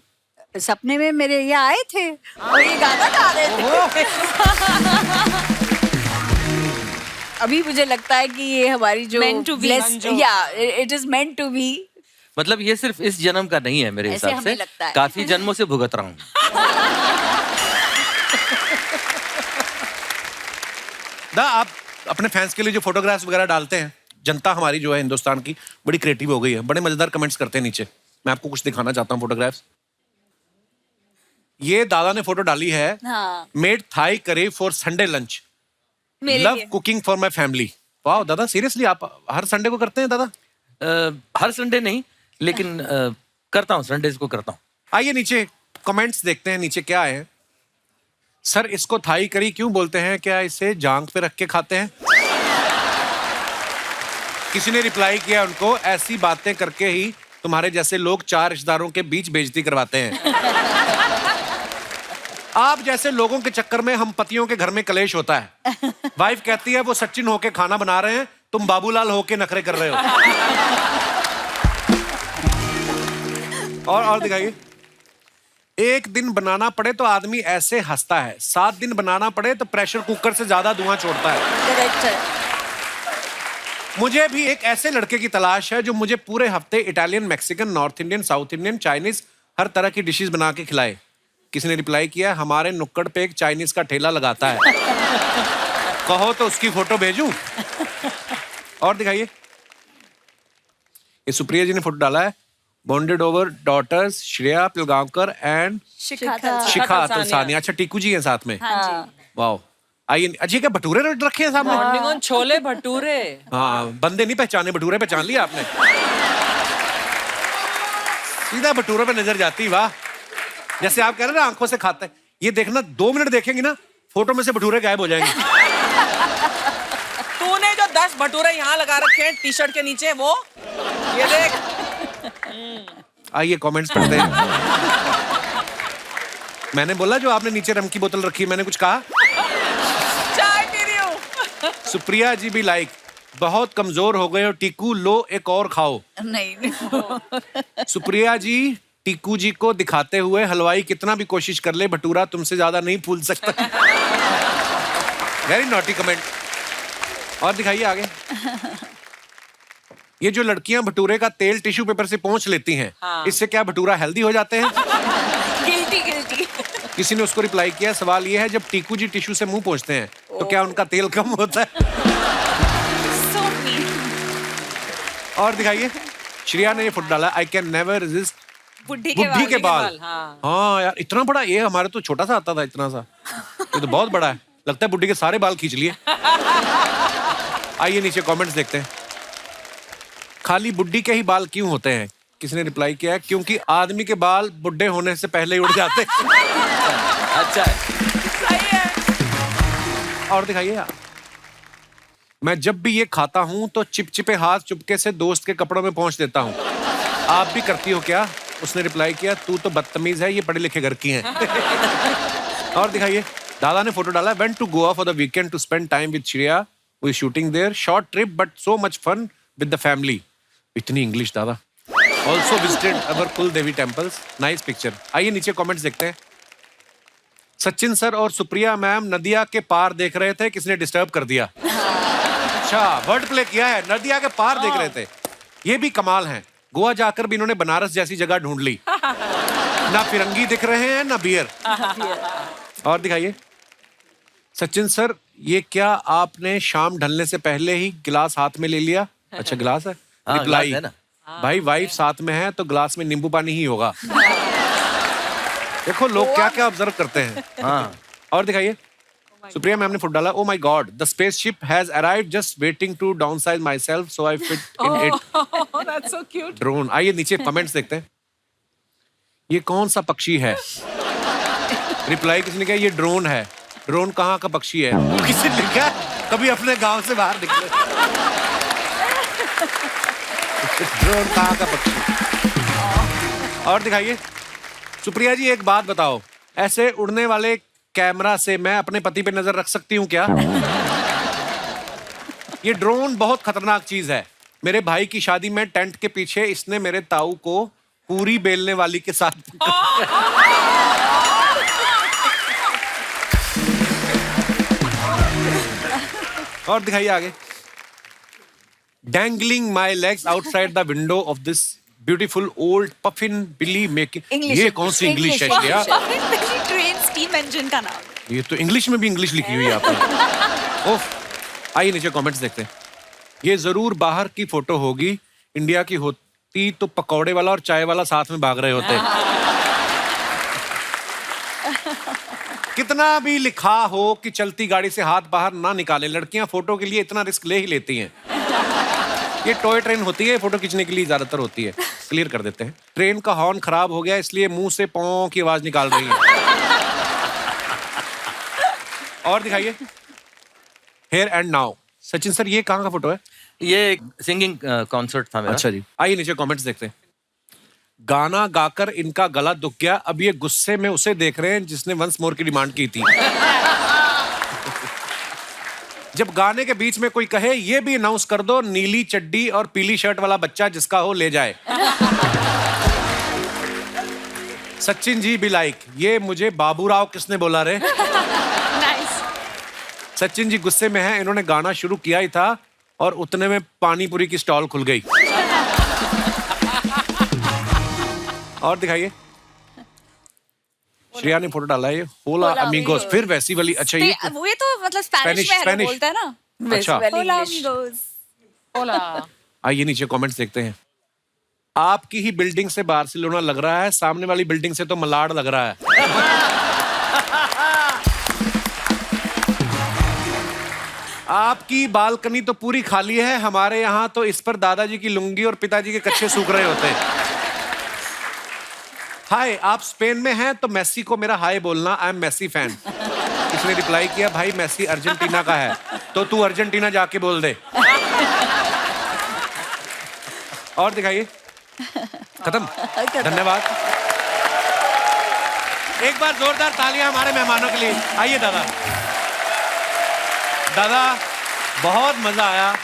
सपने में मेरे यहाँ आए थे और ये गाना गा रहे थे। अभी मुझे लगता है कि ये हमारी जो Meant to be, मंजू। या it is meant to be. मतलब ये सिर्फ इस जन्म का नहीं है मेरे ऐसे हिसाब से, हमें लगता है। काफी जन्मों से भुगत रहा हूँ। आप अपने फैंस के लिए जो फोटोग्राफ्स वगैरह डालते हैं, जनता हमारी जो है हिंदुस्तान की बड़ी क्रिएटिव हो गई है, बड़े मजेदार कमेंट्स करते हैं नीचे। मैं आपको कुछ दिखाना चाहता हूँ फोटोग्राफ्स। ये दादा ने फोटो डाली है, हाँ, made Thai curry for Sunday lunch, मेरे लव लिए। Cooking for my family. वाह दादा, सीरियसली आप हर संडे को करते हैं दादा? हर संडे नहीं, लेकिन करता हूँ, संडेज को करता हूँ। आइए नीचे कमेंट्स देखते हैं, नीचे क्या है। सर इसको थाई करी क्यों बोलते हैं, क्या इसे जांग पे रख के खाते हैं? किसी ने रिप्लाई किया उनको, ऐसी बातें करके ही तुम्हारे जैसे लोग 4 रिश्तेदारों के बीच बेइज्जती करवाते हैं। आप जैसे लोगों के चक्कर में हम पतियों के घर में कलेश होता है। वाइफ कहती है वो सचिन होके खाना बना रहे हैं, तुम बाबूलाल होके नखरे कर रहे हो। और दिखाइए। एक दिन बनाना पड़े तो आदमी ऐसे हंसता है, 7 दिन बनाना पड़े तो प्रेशर कुकर से ज्यादा धुआं छोड़ता है। करेक्ट है। मुझे भी एक ऐसे लड़के की तलाश है जो मुझे पूरे हफ्ते Italian, Mexican, North Indian, South Indian, Chinese हर तरह की डिशेस बना के खिलाए। किसी ने रिप्लाई किया, हमारे नुक्कड़ पे एक चाइनीज का ठेला लगाता है, कहो तो उसकी फोटो भेजूं। और दिखाइए, ये सुप्रिया जी ने फोटो डाला है, bonded over daughters Shreya Pilgaonkar and Shikha Shikha Talsania. अच्छा टीकू जी हैं साथ में। हाँ जी। वाह, आइए। अजय क्या भटूरे रखे हैं सामने? Morning on chole bhature. हाँ, बंदे नहीं पहचाने, भटूरे पहचान लिया आपने। सीधा भटूरे पे नजर जाती। वाह, जैसे आप कह रहे हैं ना आंखों से खाते हैं, ये देखना 2 मिनट देखेंगे ना, फोटो में से भटूरे गायब हो जाएंगे। तूने जो 10 भटूरे यहाँ लगा रखे हैं टी शर्ट के नीचे, वो ये देख। आइए कमेंट्स पढ़ते हैं। मैंने बोला जो आपने नीचे रम की बोतल रखी, मैंने कुछ कहा? चाय पी रही हूँ। सुप्रिया जी भी लाइक, बहुत कमजोर हो गए हो टीकू, लो एक और खाओ। नहीं। सुप्रिया जी टीकू जी को दिखाते हुए, हलवाई कितना भी कोशिश कर ले भटूरा तुमसे ज्यादा नहीं फूल सकता। Very naughty comment. और दिखाइए आगे। ये जो लड़कियां भटूरे का तेल टिश्यू पेपर से पोंछ लेती हैं, हाँ। इससे क्या भटूरा हेल्दी हो जाते हैं? गिल्टी। किसी ने उसको रिप्लाई किया, सवाल ये है जब टीकू जी टिश्यू से मुंह पोंछते हैं तो क्या उनका तेल कम होता है? So mean. और दिखाइए, श्रेया ने ये फोटो डाला, आई कैन नेवर रेजिस्ट बुढ़ी बुढ़ी के बाल। हाँ। हाँ यार, इतना बड़ा, ये हमारे तो छोटा सा आता था, इतना सा, ये तो बहुत बड़ा है। लगता है बुढ़ी के सारे बाल खींच लिए। आइए नीचे कमेंट्स देखते हैं। खाली बुढ़ी के ही बाल क्यों होते हैं? किसी ने रिप्लाई किया है, क्योंकि आदमी के बाल बुढ़े होने से पहले ही उड़ जाते हैं। और दिखाइए। मैं जब भी ये खाता हूं तो चिपचिपे हाथ चुपके से दोस्त के कपड़ों में पहुंच देता हूं। आप भी करती हो क्या? उसने रिप्लाई किया, तू तो बदतमीज है, ये पढ़े लिखे घर की हैं। और दिखाइए। दादा ने फोटो डाला, went to Goa for the weekend to spend time with Shreya, who is shooting there, short trip but so much fun with the family. इतनी इंग्लिश दादा। Also visited our kul devi temples, nice picture. आइए नीचे कमेंट्स देखते हैं। Sachin sir और Supriya ma'am नदिया के पार देख रहे थे, किसने डिस्टर्ब कर दिया? अच्छा, वर्ड प्ले किया है, नदिया के पार देख रहे थे। ये भी कमाल हैं, गोवा जाकर भी इन्होंने बनारस जैसी जगह ढूंढ ली। ना फिरंगी दिख रहे हैं ना बियर। और दिखाइए। सचिन सर, ये क्या आपने शाम ढलने से पहले ही गिलास हाथ में ले लिया? अच्छा, गिलास है। हाँ, रिप्लाई, ग्लास है ना। भाई वाइफ साथ में है तो ग्लास में नींबू पानी ही होगा। देखो लोग क्या क्या ऑब्जर्व करते हैं। हाँ। और दिखाइए। सुप्रिया मैम ने फुट डाला, oh my God, the spaceship has arrived, just waiting to downsize myself so I fit in it. Oh, that's so cute. Drone. आइए नीचे कमेंट्स देखते हैं। ये कौन सा पक्षी है? रिप्लाई किसने किया, ये ड्रोन है। ड्रोन कहाँ का पक्षी है? किसी ने लिखा, कभी अपने गांव से बाहर निकले। ड्रोन कहाँ का पक्षी? और दिखाइए। सुप्रिया जी, एक बात बताओ, ऐसे उड़ने वाले कैमरा से मैं अपने पति पे नजर रख सकती हूँ क्या? ये ड्रोन बहुत खतरनाक चीज है। मेरे भाई की शादी में टेंट के पीछे इसने मेरे ताऊ को पूरी बेलने वाली के साथ और दिखाइए आगे। Dangling my legs outside the window of this beautiful old puffin Billy making। ये कौन सी इंग्लिश है श्रेया? ट्रेन स्टीम इंजन का नाम। ये तो इंग्लिश में भी इंग्लिश लिखी हुई है आपने। ओफ। आइए नीचे कमेंट्स देखते हैं। ये जरूर बाहर की फोटो होगी, इंडिया की होती तो पकौड़े वाला और चाय वाला साथ में भाग रहे होते। कितना भी लिखा हो कि चलती गाड़ी से हाथ बाहर ना निकालें, लड़कियां फोटो के लिए इतना रिस्क ले ही लेती हैं। ये टॉय ट्रेन होती है, फोटो खींचने के लिए ज्यादातर होती है। क्लियर कर देते हैं। ट्रेन का हॉर्न खराब हो गया इसलिए मुंह से पौ की आवाज निकाल रही है। और दिखाइए। Here and now. Sachin sir, ये कहाँ का फोटो है? ये सिंगिंग कॉन्सर्ट था मेरा। अच्छा जी। आइए नीचे कमेंट्स देखते हैं। गाना गाकर इनका गला दुख गया, अब ये गुस्से में उसे देख रहे हैं जिसने वंस मोर की डिमांड की थी। जब गाने के बीच में कोई कहे ये भी अनाउंस कर दो, नीली चड्डी और पीली शर्ट वाला बच्चा जिसका हो ले जाए। सचिन जी भी लाइक, ये मुझे बाबूराव किसने बोला रे? सचिन जी गुस्से में हैं, इन्होंने गाना शुरू किया ही था और उतने में पानी पूरी की स्टॉल खुल गई। और दिखाइए। श्रेया ने फोटो डाला है, होला अमीगोस, फिर वैसी वाली। अच्छा, ये वो ये तो मतलब स्पेनिश में स्पेनिश बोलता है ना। अच्छा। होला अमीगोस। Hola. आइए नीचे कमेंट्स देखते हैं। आपकी ही बिल्डिंग से बार्सिलोना लग रहा है, सामने वाली बिल्डिंग से तो मलाड लग रहा है। आपकी बालकनी तो पूरी खाली है, हमारे यहाँ तो इस पर दादाजी की लुंगी और पिताजी के कच्चे सूख रहे होते हैं। हाय, आप स्पेन में हैं तो मेसी को मेरा हाय बोलना, आई एम मेसी फैन। इसने रिप्लाई किया, भाई मेसी अर्जेंटीना का है तो तू अर्जेंटीना जाके बोल दे। और दिखाइए। खत्म। धन्यवाद। एक बार जोरदार तालियां हमारे मेहमानों के लिए। आइए दादा। दादा, बहुत मजा आया।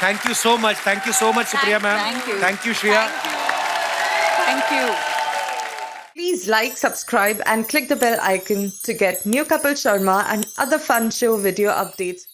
Thank you so much. Thank you so much Supriya ma'am. Thank you Shreya. Thank you. Please like, subscribe and click the bell icon to get new Kapil Sharma and other fun show video updates.